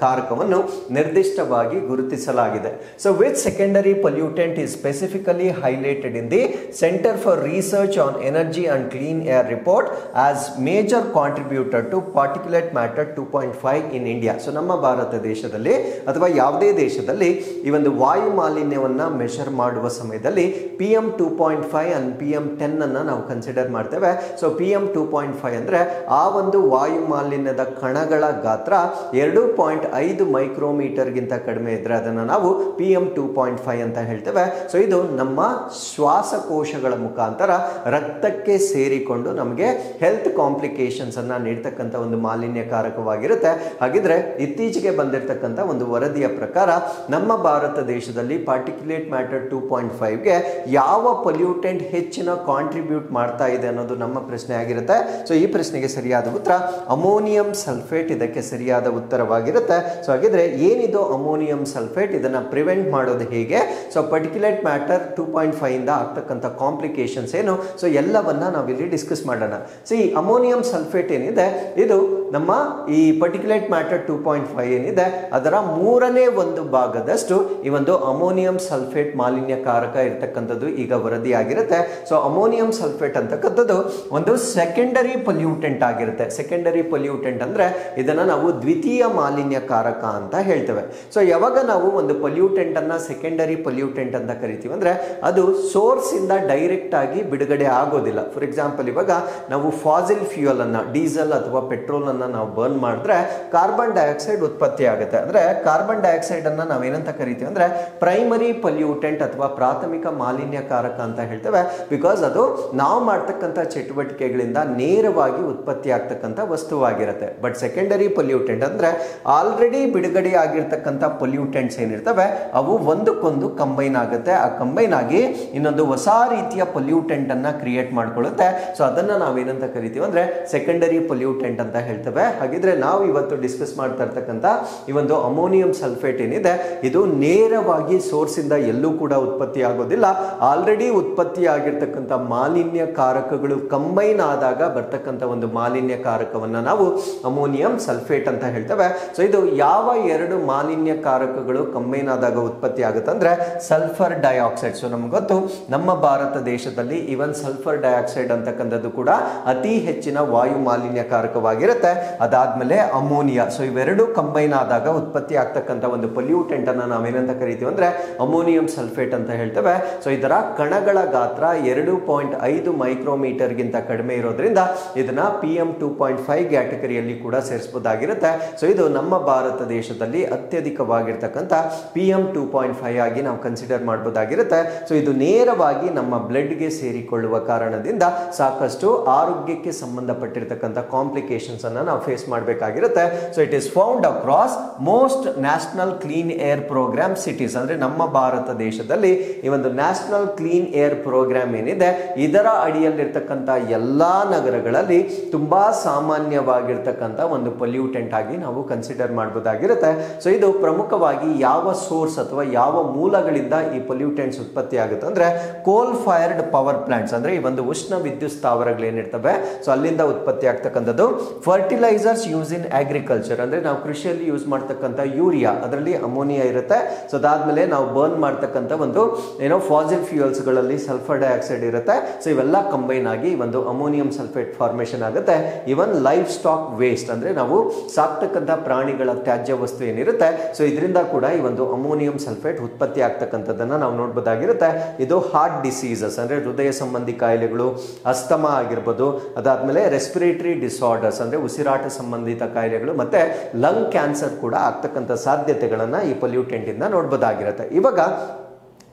ಕಾರಕವನ್ನು ನಿರ್ದಿಷ್ಟವಾಗಿ ಗುರುತಿಸಲಾಗಿದೆ? So which secondary pollutant is specifically highlighted in the Center for Research on Energy and Clean Air report as major contributor to particulate matter 2.5 in India. So ನಮ್ಮ ಭಾರತ ದೇಶದಲ್ಲಿ ಅಥವಾ ಯಾವುದೇ ದೇಶದಲ್ಲಿ ಈ ಒಂದು ವಾಯು ಮಾಲಿನ್ಯವನ್ನ ಮೆಷರ್ ಮಾಡುವ ಸಮಯದಲ್ಲಿ PM 2.5 and PM 10 ಅನ್ನ ನಾವು ಕನ್ಸಿಡರ್ ಮಾಡ್ತೇವೆ. ಸೊ PM 2.5 ಅಂದ್ರೆ ಆ ಒಂದು ವಾಯು ಮಾಲಿನ್ಯದ ಕಣಗಳ ಗಾತ್ರ 2.5 ಮೈಕ್ರೋಮೀಟರ್ ಗಿಂತ ಕಡಿಮೆ ಇದ್ರೆ ಅದನ್ನ ನಾವು PM 2.5 ಅಂತ ಹೇಳ್ತೇವೆ. ಸೊ ಇದು ನಮ್ಮ ಶ್ವಾಸಕೋಶಗಳ ಮುಖಾಂತರ ರಕ್ತಕ್ಕೆ ಸೇರಿಕೊಂಡು ನಮಗೆ ಹೆಲ್ತ್ ಕಾಂಪ್ಲಿಕೇಶನ್ಸ್ ಅನ್ನ ನೀಡ್ತಕ್ಕಂಥ ಒಂದು ಮಾಲಿನ್ಯಕಾರಕವಾಗಿರುತ್ತೆ. ಹಾಗಿದ್ರೆ ಇತ್ತೀಚೆಗೆ ಬಂದಿರತಕ್ಕಂಥ ಒಂದು ವರದಿಯ ಪ್ರಕಾರ ನಮ್ಮ ಭಾರತ ದೇಶದಲ್ಲಿ ಪಾರ್ಟಿಕ್ಯುಲೇಟ್ ಮ್ಯಾಟರ್ 2.5ಗೆ ಯಾವ ಪೊಲ್ಯೂಟೆಂಟ್ ಹೆಚ್ಚಿನ ಕಾಂಟ್ರಿಬ್ಯೂಟ್ ಮಾಡ್ತಾ ಇದೆ ಅನ್ನೋದು ನಮ್ಮ ಪ್ರಶ್ನೆ ಆಗಿರುತ್ತೆ. ಸೊ ಈ ಪ್ರಶ್ನೆಗೆ ಸರಿಯಾದ ಉತ್ತರ ಅಮೋನಿಯಂ ಸಲ್ಫೇಟ್ ಇದಕ್ಕೆ ಸರಿಯಾದ ಉತ್ತರವಾಗಿರುತ್ತೆ. ಸೊ ಹಾಗಿದ್ರೆ ಏನಿದು ಅಮೋನಿಯಂ ಸಲ್ಫೇಟ್, ಇದನ್ನ ಪ್ರಿವೆಂಟ್ ಮಾಡೋದು ಹೇಗೆ? ಸೊ ಪರ್ಟಿಕ್ಯುಲೇಟ್ ಮ್ಯಾಟರ್ 2.5 ಇಂದ ಆಗ್ತಕ್ಕಂಥ ಕಾಂಪ್ಲಿಕೇಶನ್ಸ್ ಏನು, ಸೊ ಎಲ್ಲವನ್ನ ನಾವಿಲ್ಲಿ ಡಿಸ್ಕಸ್ ಮಾಡೋಣ. ಸೊ ಈ ಅಮೋನಿಯಂ ಸಲ್ಫೇಟ್ ಏನಿದೆ ಇದು ನಮ್ಮ ಈ ಪರ್ಟಿಕ್ಯುಲೇಟ್ ಮ್ಯಾಟರ್ 2.5 ಏನಿದೆ ಅದರ 1/3 ಭಾಗದಷ್ಟು ಈ ಒಂದು ಅಮೋನಿಯಂ ಸಲ್ಫೇಟ್ ಮಾಲಿನ್ಯಕಾರಕ ಇರತಕ್ಕಂಥದ್ದು ಈಗ ವರದಿಯಾಗಿರುತ್ತೆ. ಸೊ ಅಮೋನಿಯಂ ಸಲ್ಫೇಟ್ ಅಂತಕ್ಕಂಥದ್ದು ಒಂದು ಸೆಕೆಂಡರಿ ಪೊಲ್ಯೂಟೆಂಟ್ ಆಗಿರುತ್ತೆ. ಸೆಕೆಂಡರಿ ಪೊಲ್ಯೂಟೆಂಟ್ ಅಂದ್ರೆ ಇದನ್ನ ನಾವು ದ್ವಿತೀಯ ಮಾಲಿನ್ಯಕಾರಕ ಅಂತ ಹೇಳ್ತೇವೆ. ಸೊ ಯಾವಾಗ ನಾವು ಒಂದು ಪೊಲ್ಯೂಟೆಂಟ್ ಅನ್ನ ಸೆಕೆಂಡರಿ ಪೊಲ್ಯೂಟೆಂಟ್ ಅಂತ ಕರಿತೀವಿ ಅಂದ್ರೆ ಅದು ಸೋರ್ಸ್ ಇಂದ ಡೈರೆಕ್ಟ್ ಆಗಿ ಬಿಡುಗಡೆ ಆಗೋದಿಲ್ಲ. ಫಾರ್ ಎಕ್ಸಾಂಪಲ್ ಇವಾಗ ನಾವು ಫಾಸಿಲ್ ಫ್ಯೂಯಲ್ ಅನ್ನ, ಡೀಸೆಲ್ ಅಥವಾ ಪೆಟ್ರೋಲ್ ಅನ್ನ ನಾವು ಬರ್ನ್ ಮಾಡಿದ್ರೆ ಕಾರ್ಬನ್ ಡೈಆಕ್ಸೈಡ್ ಉತ್ಪತ್ತಿ ಆಗುತ್ತೆ. ಅಂದ್ರೆ ಕಾರ್ಬನ್ ಡೈಆಕ್ಸೈಡ್ ಅನ್ನ ನಾವೇನಂತ ಕರಿತೀವಿ ಅಂದ್ರೆ ಪ್ರೈಮರಿ ಪೊಲ್ಯೂಟೆಂಟ್ ಅಥವಾ ಪ್ರಾಥಮಿಕ ಮಾಲಿನ್ಯಕಾರಕ ಅಂತ ಹೇಳ್ತೇವೆ. ಬಿಕಾಸ್ ಅದು ನಾವು ಮಾಡ್ತಕ್ಕಂಥ ಚಟುವಟಿಕೆಗಳಿಂದ ನೇರವಾಗಿ ಉತ್ಪತ್ತಿ ಆಗ್ತಕ್ಕಂಥ ವಸ್ತುವಾಗಿರುತ್ತೆ. ಬಟ್ ಸೆಕೆಂಡರಿ ಪೊಲ್ಯೂಟೆಂಟ್ ಅಂದ್ರೆ ಆಲ್ರೆಡಿ ಬಿಡುಗಡೆ ಆಗಿರ್ತಕ್ಕಂಥ ಪೊಲ್ಯೂಟೆಂಟ್ಸ್ ಏನಿರ್ತವೆ ಅವು ಒಂದಕ್ಕೊಂದು ಕಂಬೈನ್ ಆಗುತ್ತೆ. ಆ ಕಂಬೈನ್ ಆಗಿ ಇನ್ನೊಂದು ಹೊಸ ರೀತಿಯ ಪೊಲ್ಯೂಟೆಂಟ್ ಅನ್ನ ಕ್ರಿಯೇಟ್ ಮಾಡ್ಕೊಳ್ಳುತ್ತೆ. ಸೊ ಅದನ್ನ ನಾವೇನಂತ ಕರಿತೀವಿ ಅಂದ್ರೆ ಸೆಕೆಂಡರಿ ಪೊಲ್ಯೂಟೆಂಟ್ ಅಂತ ಹೇಳ್ತೇವೆ. ಹಾಗಿದ್ರೆ ನಾವು ಇವತ್ತು ಡಿಸ್ಕಸ್ ಮಾಡ್ತಾ ಇರ್ತಕ್ಕಂಥ ಈ ಒಂದು ಅಮೋನಿಯಂ ಸಲ್ಫೇಟ್ ಏನಿದೆ ಇದು ನೇರವಾಗಿ ಸೋರ್ಸ್ ಇಂದ ಎಲ್ಲೂ ಕೂಡ ಉತ್ಪತ್ತಿ ಆಗೋದಿಲ್ಲ. ಆಲ್ರೆಡಿ ಉತ್ಪತ್ತಿ ಆಗಿರ್ತಕ್ಕಂಥ ಮಾಲಿನ್ಯ ಕಾರಕಗಳು ಕಂಬೈನ್ ಆದಾಗ ಬರ್ತಕ್ಕಂಥ ಒಂದು ಮಾಲಿನ್ಯ ಕಾರಕವನ್ನ ನಾವು ಅಮೋನಿಯಂ ಸಲ್ಫೇಟ್ ಅಂತ ಹೇಳ್ತೇವೆ. ಸೊ ಇದು ಯಾವ ಎರಡು ಮಾಲಿನ್ಯ ಕಾರಕಗಳು ಕಂಬೈನ್ ಆದಾಗ ಉತ್ಪತ್ತಿ ಆಗುತ್ತೆ ಅಂದ್ರೆ ಸಲ್ಫರ್ ಡೈಆಕ್ಸೈಡ್. ಸೊ ನಮ್ಗೆ ಗೊತ್ತು ನಮ್ಮ ಭಾರತ ದೇಶದಲ್ಲಿ ಇವನ್ ಸಲ್ಫರ್ ಡೈಆಕ್ಸೈಡ್ ಅಂತಕ್ಕಂಥದ್ದು ಕೂಡ ಅತಿ ಹೆಚ್ಚಿನ ವಾಯು ಮಾಲಿನ್ಯ ಕಾರಕವಾಗಿರುತ್ತೆ. ಅದಾದ್ಮೇಲೆ ಅಮೋನಿಯಾ. ಸೊ ಇವೆರಡು ಕಂಬೈನ್ ಆದಾಗ ಉತ್ಪತ್ತಿ ಆಗ್ತಕ್ಕಂಥ ಒಂದು ಪೊಲ್ಯೂಟೆಂಟ್ ಅನ್ನ ನಾವೇನಂತ ಕರಿತೀವಿ ಅಂದ್ರೆ ಅಮೋನಿಯಂ ಸಲ್ಫೇಟ್ ಅಂತ ಹೇಳ್ತೇವೆ. ಸೊ ಇದರ ಕಣಗಳ ಗಾತ್ರ 2.5 ಮೈಕ್ರೋಮೀಟರ್ ಗಿಂತ ಕಡಿಮೆ ಇರೋದ್ರಿಂದ ಇದನ್ನ PM 2.5 ಕ್ಯಾಟಗರಿಯಲ್ಲಿ ಕೂಡ ಸೇರಿಸಬಹುದಾಗಿರುತ್ತೆ. ಸೊ ಇದು ನಮ್ಮ ಭಾರತ ದೇಶದಲ್ಲಿ ಅತ್ಯಧಿಕವಾಗಿರ್ತಕ್ಕಂಥ PM 2.5 ಆಗಿ ನಾವು ಕನ್ಸಿಡರ್ ಮಾಡಬಹುದಾಗಿರುತ್ತೆ. ಸೊ ಇದು ನೇರವಾಗಿ ನಮ್ಮ ಬ್ಲಡ್ಗೆ ಸೇರಿಕೊಳ್ಳುವ ಕಾರಣದಿಂದ ಸಾಕಷ್ಟು ಆರೋಗ್ಯಕ್ಕೆ ಸಂಬಂಧಪಟ್ಟಿರ್ತಕ್ಕಂಥ ಕಾಂಪ್ಲಿಕೇಶನ್ಸ್ ಅನ್ನ ನಾವು ಫೇಸ್ ಮಾಡಬೇಕಾಗಿರುತ್ತೆ. So it is found across most national clean air programme cities. ಅಂದ್ರೆ ನಮ್ಮ ಭಾರತ ದೇಶದಲ್ಲಿ ಈ ಒಂದು ನ್ಯಾಷನಲ್ ಕ್ಲೀನ್ ಏರ್ ಪ್ರೋಗ್ರಾಮ್ ಏನಿದೆ ಇದರ ಅಡಿಯಲ್ಲಿರ್ತಕ್ಕಂಥ ಎಲ್ಲಾ ನಗರಗಳಲ್ಲಿ ತುಂಬಾ ಸಾಮಾನ್ಯವಾಗಿರ್ತಕ್ಕಂಥ ಒಂದು ಪೊಲ್ಯೂಟೆಂಟ್ ಆಗಿ ನಾವು ಕನ್ಸಿಡರ್ ಮಾಡಬಹುದಾಗಿರುತ್ತೆ. ಸೊ ಇದು ಪ್ರಮುಖವಾಗಿ ಯಾವ ಸೋರ್ಸ್ ಅಥವಾ ಯಾವ ಮೂಲಗಳಿಂದ ಈ ಪೊಲ್ಯೂಟೆಂಟ್ಸ್ ಉತ್ಪತ್ತಿ ಆಗುತ್ತೆ ಅಂದ್ರೆ ಕೋಲ್ ಫೈರ್ಡ್ ಪವರ್ ಪ್ಲಾಂಟ್ಸ್, ಅಂದ್ರೆ ಈ ಒಂದು ಉಷ್ಣ ವಿದ್ಯುತ್ ಸ್ಥಾವರಗಳು ಏನಿರ್ತವೆ ಸೊ ಅಲ್ಲಿಂದ ಉತ್ಪತ್ತಿ ಆಗ್ತಕ್ಕಂಥದ್ದು. ಫರ್ಟಿಲೈಸರ್ಸ್ ಯೂಸ್ ಇನ್ ಅಗ್ರಿಕಲ್ಚರ್, ಅಂದ್ರೆ ನಾವು ಕೃಷಿಯಲ್ಲಿ ಯೂಸ್ ಮಾಡ್ತಕ್ಕಂಥ ಯೂರಿಯಾ ಅದರಲ್ಲಿ ಅಮೋನಿಯಾ ಇರುತ್ತೆ. ಸೊ ಅದಾದ್ಮೇಲೆ ನಾವು ಬರ್ನ್ ಮಾಡ್ತಕ್ಕಂಥ ಒಂದು ಫಾಸಿಲ್ ಫ್ಯೂಯಲ್ಸ್ ಗಳಲ್ಲಿ ಸಲ್ಫರ್ ಡೈಆಕ್ಸೈಡ್ ಇರುತ್ತೆ. ಸೊ ಇವೆಲ್ಲ ಕಂಬೈನ್ ಆಗಿ ಒಂದು ಅಮೋನಿಯಂ ಸಲ್ಫೇಟ್ ಫಾರ್ಮೇಶನ್ ಆಗುತ್ತೆ. ಇವನ್ ಲೈಫ್ ಸ್ಟಾಕ್ ವೇಸ್ಟ್, ಅಂದ್ರೆ ನಾವು ಸಾಕ್ತಕ್ಕಂಥ ಪ್ರಾಣಿಗಳ ತ್ಯಾಜ್ಯ ವಸ್ತು ಏನಿರುತ್ತೆ ಸೊ ಇದರಿಂದ ಕೂಡ ಈ ಒಂದು ಅಮೋನಿಯಂ ಸಲ್ಫೇಟ್ ಉತ್ಪತ್ತಿ ಆಗ್ತಕ್ಕಂಥದ್ದನ್ನ ನಾವು ನೋಡಬಹುದಾಗಿರುತ್ತೆ. ಇದು ಹಾರ್ಟ್ ಡಿಸೀಸಸ್ ಅಂದ್ರೆ ಹೃದಯ ಸಂಬಂಧಿ ಕಾಯಿಲೆಗಳು, ಅಸ್ತಮಾ ಆಗಿರ್ಬೋದು, ಅದಾದ್ಮೇಲೆ ರೆಸ್ಪಿರೇಟರಿ ಡಿಸಾರ್ಡರ್ಸ್ ಅಂದ್ರೆ ಉಸಿರಾಟ ಸಂಬಂಧಿತ ಕಾಯಿಲೆಗಳು, ಮತ್ತೆ ಲಂಗ್ ಕ್ಯಾನ್ಸರ್ ಕೂಡ ಆಗ್ತಕ್ಕಂಥ ಸಾಧ್ಯತೆಗಳನ್ನ ಈ ಪೊಲ್ಯೂಟೆಂಟ್ ಇಂದ ನೋಡಬಹುದಾಗಿರುತ್ತೆ. ಇವಾಗ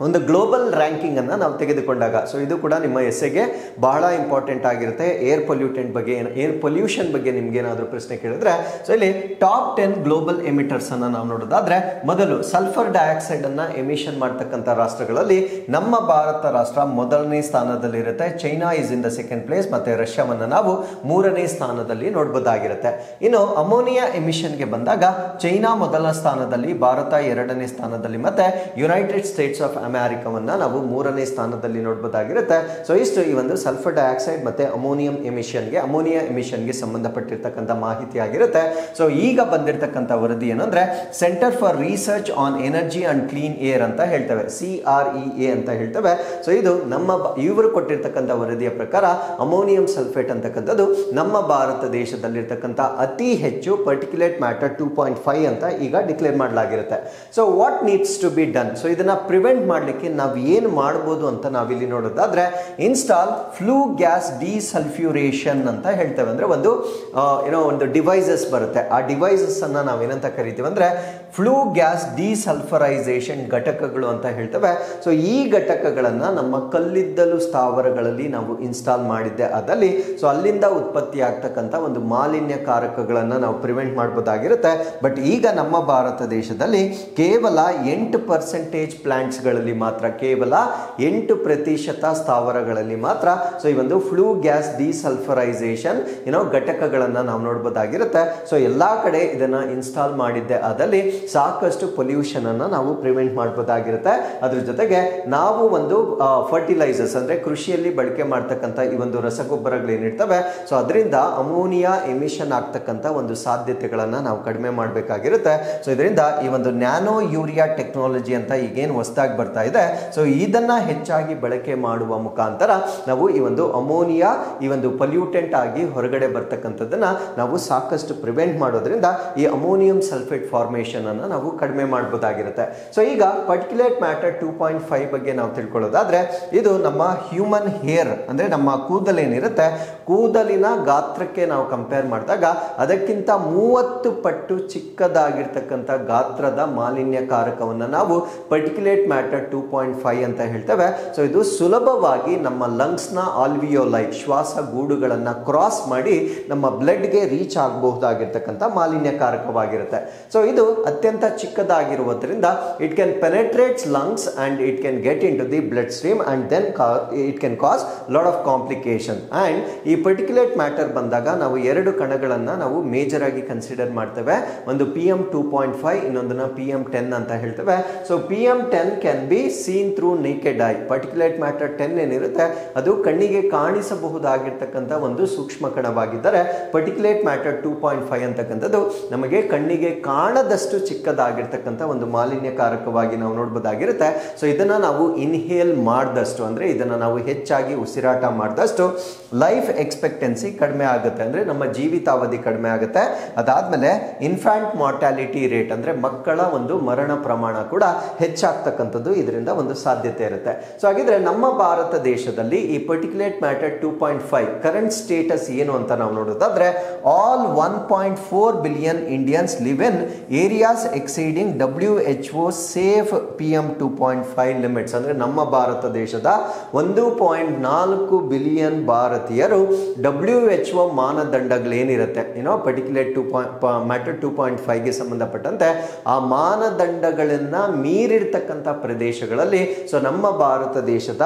ಒಂದು ಗ್ಲೋಬಲ್ ರ್ಯಾಂಕಿಂಗ್ ಅನ್ನ ನಾವು ತೆಗೆದುಕೊಂಡಾಗ ಸೊ ಇದು ಕೂಡ ನಿಮ್ಮ ಎಸ್ಸೆಗೆ ಬಹಳ ಇಂಪಾರ್ಟೆಂಟ್ ಆಗಿರುತ್ತೆ. ಏರ್ ಪೊಲ್ಯೂಟೆಂಟ್ ಬಗ್ಗೆ, ಏರ್ ಪೊಲ್ಯೂಷನ್ ಬಗ್ಗೆ ನಿಮ್ಗೆ ಏನಾದರೂ ಪ್ರಶ್ನೆ ಕೇಳಿದ್ರೆ ಸೊ ಇಲ್ಲಿ ಟಾಪ್ 10 ಗ್ಲೋಬಲ್ ಎಮಿಟರ್ಸ್ ಅನ್ನ ನಾವು ನೋಡೋದಾದ್ರೆ ಮೊದಲು ಸಲ್ಫರ್ ಡೈಆಕ್ಸೈಡ್ ಅನ್ನ ಎಮಿಷನ್ ಮಾಡ್ತಕ್ಕಂಥ ರಾಷ್ಟ್ರಗಳಲ್ಲಿ ನಮ್ಮ ಭಾರತ ರಾಷ್ಟ್ರ ಮೊದಲನೇ ಸ್ಥಾನದಲ್ಲಿ ಇರುತ್ತೆ. China is in the second place, ಮತ್ತೆ ರಷ್ಯಾವನ್ನ ನಾವು 3ನೇ ಸ್ಥಾನದಲ್ಲಿ ನೋಡಬಹುದಾಗಿರುತ್ತೆ. ಇನ್ನು ಅಮೋನಿಯಾ ಎಮಿಷನ್ಗೆ ಬಂದಾಗ ಚೈನಾ ಮೊದಲ ಸ್ಥಾನದಲ್ಲಿ, ಭಾರತ 2ನೇ ಸ್ಥಾನದಲ್ಲಿ, ಮತ್ತೆ ಯುನೈಟೆಡ್ ಸ್ಟೇಟ್ಸ್ ಆಫ್ ಅಮೆರಿಕವನ್ನ ನಾವು 3ನೇ ಸ್ಥಾನದಲ್ಲಿ ನೋಡಬಹುದಾಗಿರುತ್ತೆ. ಸೊ ಇಷ್ಟು ಈ ಒಂದು ಸಲ್ಫರ್ ಡೈಆಕ್ಸೈಡ್ ಮತ್ತೆ ಅಮೋನಿಯಾ ಎಮಿಷನ್ಗೆ ಸಂಬಂಧಪಟ್ಟಿರ್ತಕ್ಕಂಥ ಮಾಹಿತಿ ಆಗಿರುತ್ತೆ. ಸೊ ಈಗ ಬಂದಿರತಕ್ಕಂಥ ವರದಿ ಏನಂದ್ರೆ centre for research on energy and clean air ಅಂತ ಹೇಳ್ತೇವೆ, CREA ಅಂತ ಹೇಳ್ತೇವೆ. ಸೊ ಇದು ಇವರು ಕೊಟ್ಟಿರ್ತಕ್ಕಂಥ ವರದಿಯ ಪ್ರಕಾರ ಅಮೋನಿಯಂ ಸಲ್ಫೇಟ್ ಅಂತಕ್ಕಂಥದ್ದು ನಮ್ಮ ಭಾರತ ದೇಶದಲ್ಲಿರ್ತಕ್ಕಂಥ ಅತಿ ಹೆಚ್ಚು ಪರ್ಟಿಕ್ಯುಲೇಟ್ ಮ್ಯಾಟರ್ 2.5 ಅಂತ ಈಗ ಡಿಕ್ಲೇರ್ ಮಾಡಲಾಗಿರುತ್ತೆ. So what needs to be done? So ಇದನ್ನ ಪ್ರಿವೆಂಟ್ ಮಾಡಲಿಕ್ಕೆ ನಾವು ಏನು ಮಾಡಬಹುದು ಅಂತ ನಾವಿಲ್ಲಿ ನೋಡೋದಾದ್ರೆ ಇನ್ಸ್ಟಾಲ್ ಫ್ಲೂ ಗ್ಯಾಸ್ ಡಿಸಲ್ಫ್ಯೂರೇಷನ್ ಅಂತ ಹೇಳ್ತೇವೆ. ಅಂದ್ರೆ ಒಂದು ಡಿವೈಸಸ್ ಬರುತ್ತೆ. ಆ ಡಿವೈಸಸ್ ಅನ್ನ ನಾವೇನಂತ ಕರಿತೀವಿ ಅಂದ್ರೆ ಫ್ಲೂ ಗ್ಯಾಸ್ ಡಿಸಲ್ಫರೈಸೇಷನ್ ಘಟಕಗಳು ಅಂತ ಹೇಳ್ತೇವೆ. ಸೊ ಈ ಘಟಕಗಳನ್ನ ನಮ್ಮ ಕಲ್ಲಿದ್ದಲು ಸ್ಥಾವರಗಳಲ್ಲಿ ನಾವು ಇನ್ಸ್ಟಾಲ್ ಮಾಡಿದ್ದೆ ಆದಲ್ಲಿ ಸೊ ಅಲ್ಲಿಂದ ಉತ್ಪತ್ತಿ ಆಗ್ತಕ್ಕಂಥ ಒಂದು ಮಾಲಿನ್ಯಕಾರಕಗಳನ್ನ ನಾವು ಪ್ರಿವೆಂಟ್ ಮಾಡಬಹುದಾಗಿರುತ್ತೆ. ಬಟ್ ಈಗ ನಮ್ಮ ಭಾರತ ದೇಶದಲ್ಲಿ ಕೇವಲ 8% ಪ್ಲಾಂಟ್ಸ್ಗಳಲ್ಲಿ ಮಾತ್ರ, ಕೇವಲ 8% ಸ್ಥಾವರಗಳಲ್ಲಿ ಮಾತ್ರ ಸೊ ಈ ಒಂದು ಫ್ಲೂ ಗ್ಯಾಸ್ ಡಿಸಲ್ಫರೈಸೇಷನ್ ಘಟಕಗಳನ್ನ ನಾವು ನೋಡಬಹುದಾಗಿರುತ್ತೆ. ಸೊ ಎಲ್ಲಾ ಕಡೆ ಇದನ್ನ ಇನ್ಸ್ಟಾಲ್ ಮಾಡಿದ್ದೆ ಆದಲ್ಲಿ ಸಾಕಷ್ಟು ಪೊಲ್ಯೂಷನ್ ಅನ್ನ ನಾವು ಪ್ರಿವೆಂಟ್ ಮಾಡಬಹುದಾಗಿರುತ್ತೆ. ಅದ್ರ ಜೊತೆಗೆ ನಾವು ಒಂದು ಫರ್ಟಿಲೈಸರ್ಸ್ ಅಂದ್ರೆ ಕೃಷಿಯಲ್ಲಿ ಬಳಕೆ ಮಾಡ್ತಕ್ಕಂಥ ಈ ಒಂದು ರಸಗೊಬ್ಬರಗಳೇನಿರ್ತವೆ ಸೊ ಅದರಿಂದ ಅಮೋನಿಯಾ ಎಮಿಷನ್ ಆಗ್ತಕ್ಕಂಥ ಒಂದು ಸಾಧ್ಯತೆಗಳನ್ನ ನಾವು ಕಡಿಮೆ ಮಾಡಬೇಕಾಗಿರುತ್ತೆ. ಸೊ ಇದರಿಂದ ಈ ಒಂದು ನ್ಯಾನೋ ಯೂರಿಯಾ ಟೆಕ್ನಾಲಜಿ ಅಂತ ಈಗೇನು ಹೊಸದಾಗಿ ಬರ್ತಾ ಇದೆ ಸೊ ಇದನ್ನ ಹೆಚ್ಚಾಗಿ ಬಳಕೆ ಮಾಡುವ ಮುಖಾಂತರ ನಾವು ಈ ಒಂದು ಅಮೋನಿಯಾ ಈ ಒಂದು ಪೊಲ್ಯೂಟೆಂಟ್ ಆಗಿ ಹೊರಗಡೆ ಬರ್ತಕ್ಕಂಥದ್ದನ್ನ ನಾವು ಸಾಕಷ್ಟು ಪ್ರಿವೆಂಟ್ ಮಾಡೋದ್ರಿಂದ ಈ ಅಮೋನಿಯಂ ಸಲ್ಫೇಟ್ ಫಾರ್ಮೇಷನ್ ಅನ್ನ ನಾವು ಕಡಿಮೆ ಮಾಡಬಹುದಾಗಿರುತ್ತೆ. ಸೊ ಈಗ ಪರ್ಟಿಕ್ಯುಲೇಟ್ ಮ್ಯಾಟರ್ 2.5 ಬಗ್ಗೆ ನಾವು ತಿಳ್ಕೊಳ್ಳೋದಾದ್ರೆ ಇದು ನಮ್ಮ ಹ್ಯೂಮನ್ ಹೇರ್ ಅಂದ್ರೆ ನಮ್ಮ ಕೂದಲೇನಿರುತ್ತೆ ಕೂದಲಿನ ಗಾತ್ರಕ್ಕೆ ನಾವು ಕಂಪೇರ್ ಮಾಡಿದಾಗ ಅದಕ್ಕಿಂತ 30 ಪಟ್ಟು ಚಿಕ್ಕದಾಗಿರ್ತಕ್ಕಂಥ ಗಾತ್ರದ ಮಾಲಿನ್ಯಕಾರಕವನ್ನು ನಾವು ಪರ್ಟಿಕ್ಯುಲೇಟ್ ಮ್ಯಾಟರ್ 2.5 ಅಂತ ಹೇಳ್ತೇವೆ. ಸೊ ಇದು ಸುಲಭವಾಗಿ ನಮ್ಮ ಲಂಗ್ಸ್ನ ಆಲ್ವಿಯೋಲೈ ಶ್ವಾಸ ಗೂಡುಗಳನ್ನು ಕ್ರಾಸ್ ಮಾಡಿ ನಮ್ಮ ಬ್ಲಡ್ಗೆ ರೀಚ್ ಆಗಬಹುದಾಗಿರ್ತಕ್ಕಂಥ ಮಾಲಿನ್ಯಕಾರಕವಾಗಿರುತ್ತೆ. ಸೊ ಇದು ಅತ್ಯಂತ ಚಿಕ್ಕದಾಗಿರುವುದರಿಂದ it can penetrates lungs and it can get into the blood stream and then it can cause lot of complication. And ಈ ಪರ್ಟಿಕ್ಯುಲೇಟ್ ಮ್ಯಾಟರ್ ಬಂದಾಗ ನಾವು 2 ಕಣಗಳನ್ನು ನಾವು ಮೇಜರ್ ಆಗಿ ಕನ್ಸಿಡರ್ ಮಾಡ್ತೇವೆ. ಒಂದು PM2.5, ಇನ್ನೊಂದನ್ನ PM10 ಅಂತ ಹೇಳ್ತೇವೆ. So PM10 can be seen through naked I. Particulate matter 10 ಏನಿರುತ್ತೆ ಅದು ಕಣ್ಣಿಗೆ ಕಾಣಿಸಬಹುದಾಗಿರ್ತಕ್ಕಂಥ ಒಂದು ಸೂಕ್ಷ್ಮ ಕಣವಾಗಿದ್ದರೆ ಪರ್ಟಿಕ್ಯುಲೇಟ್ ಮ್ಯಾಟರ್ 2.5 ಅಂತಕ್ಕಂಥದ್ದು ನಮಗೆ ಕಣ್ಣಿಗೆ ಕಾಣದಷ್ಟು ಚಿಕ್ಕದಾಗಿರ್ತಕ್ಕಂಥ ಒಂದು ಮಾಲಿನ್ಯಕಾರಕವಾಗಿ ನಾವು ನೋಡಬಹುದಾಗಿರುತ್ತೆ. ಸೊ ಇದನ್ನ ನಾವು ಇನ್ಹೇಲ್ ಮಾಡಿದಷ್ಟು ಅಂದ್ರೆ ಇದನ್ನ ನಾವು ಹೆಚ್ಚಾಗಿ ಉಸಿರಾಟ ಮಾಡಿದಷ್ಟು ಲೈಫ್ ಎಕ್ಸ್ಪೆಕ್ಟೆನ್ಸಿ ಕಡಿಮೆ ಆಗುತ್ತೆ, ಅಂದ್ರೆ ನಮ್ಮ ಜೀವಿತಾವಧಿ ಕಡಿಮೆ ಆಗುತ್ತೆ. ಅದಾದ್ಮೇಲೆ ಇನ್ಫ್ಯಾಂಟ್ ಮಾರ್ಟಾಲಿಟಿ ರೇಟ್ ಅಂದ್ರೆ ಮಕ್ಕಳ ಒಂದು ಮರಣ ಪ್ರಮಾಣ ಕೂಡ ಹೆಚ್ಚಾಗ್ತಕ್ಕಂಥದ್ದು ಇದರಿಂದ ಒಂದು ಸಾಧ್ಯತೆ ಇರುತ್ತೆ. ಸೊ ಹಾಗಿದ್ರೆ ನಮ್ಮ ಭಾರತ ದೇಶದಲ್ಲಿ ಈ ಪರ್ಟಿಕ್ಯುಲೇಟ್ ಮ್ಯಾಟರ್ 2.5 ಕರೆಂಟ್ ಸ್ಟೇಟಸ್ ಏನು ಅಂತ ನಾವು ನೋಡೋದಾದ್ರೆ, all 1.4 billion Indians live in areas exceeding WHO safe PM 2.5 limits. ಅಂದ್ರೆ ನಮ್ಮ ಭಾರತ ದೇಶದ 1.4 ಬಿಲಿಯನ್ ಭಾರತೀಯರು WHO ಮಾನದಂಡಗಳೇನಿರುತ್ತೆ ಪರ್ಟಿಕ್ಯುಲೇಟ್ ಮ್ಯಾಟರ್ 2.5ಗೆ ಸಂಬಂಧಪಟ್ಟಂತೆ ಆ ಮಾನದಂಡಗಳನ್ನ ಮೀರಿರ್ತಕ್ಕಂಥ ಪ್ರದೇಶಗಳಲ್ಲಿ ಸೊ ನಮ್ಮ ಭಾರತ ದೇಶದ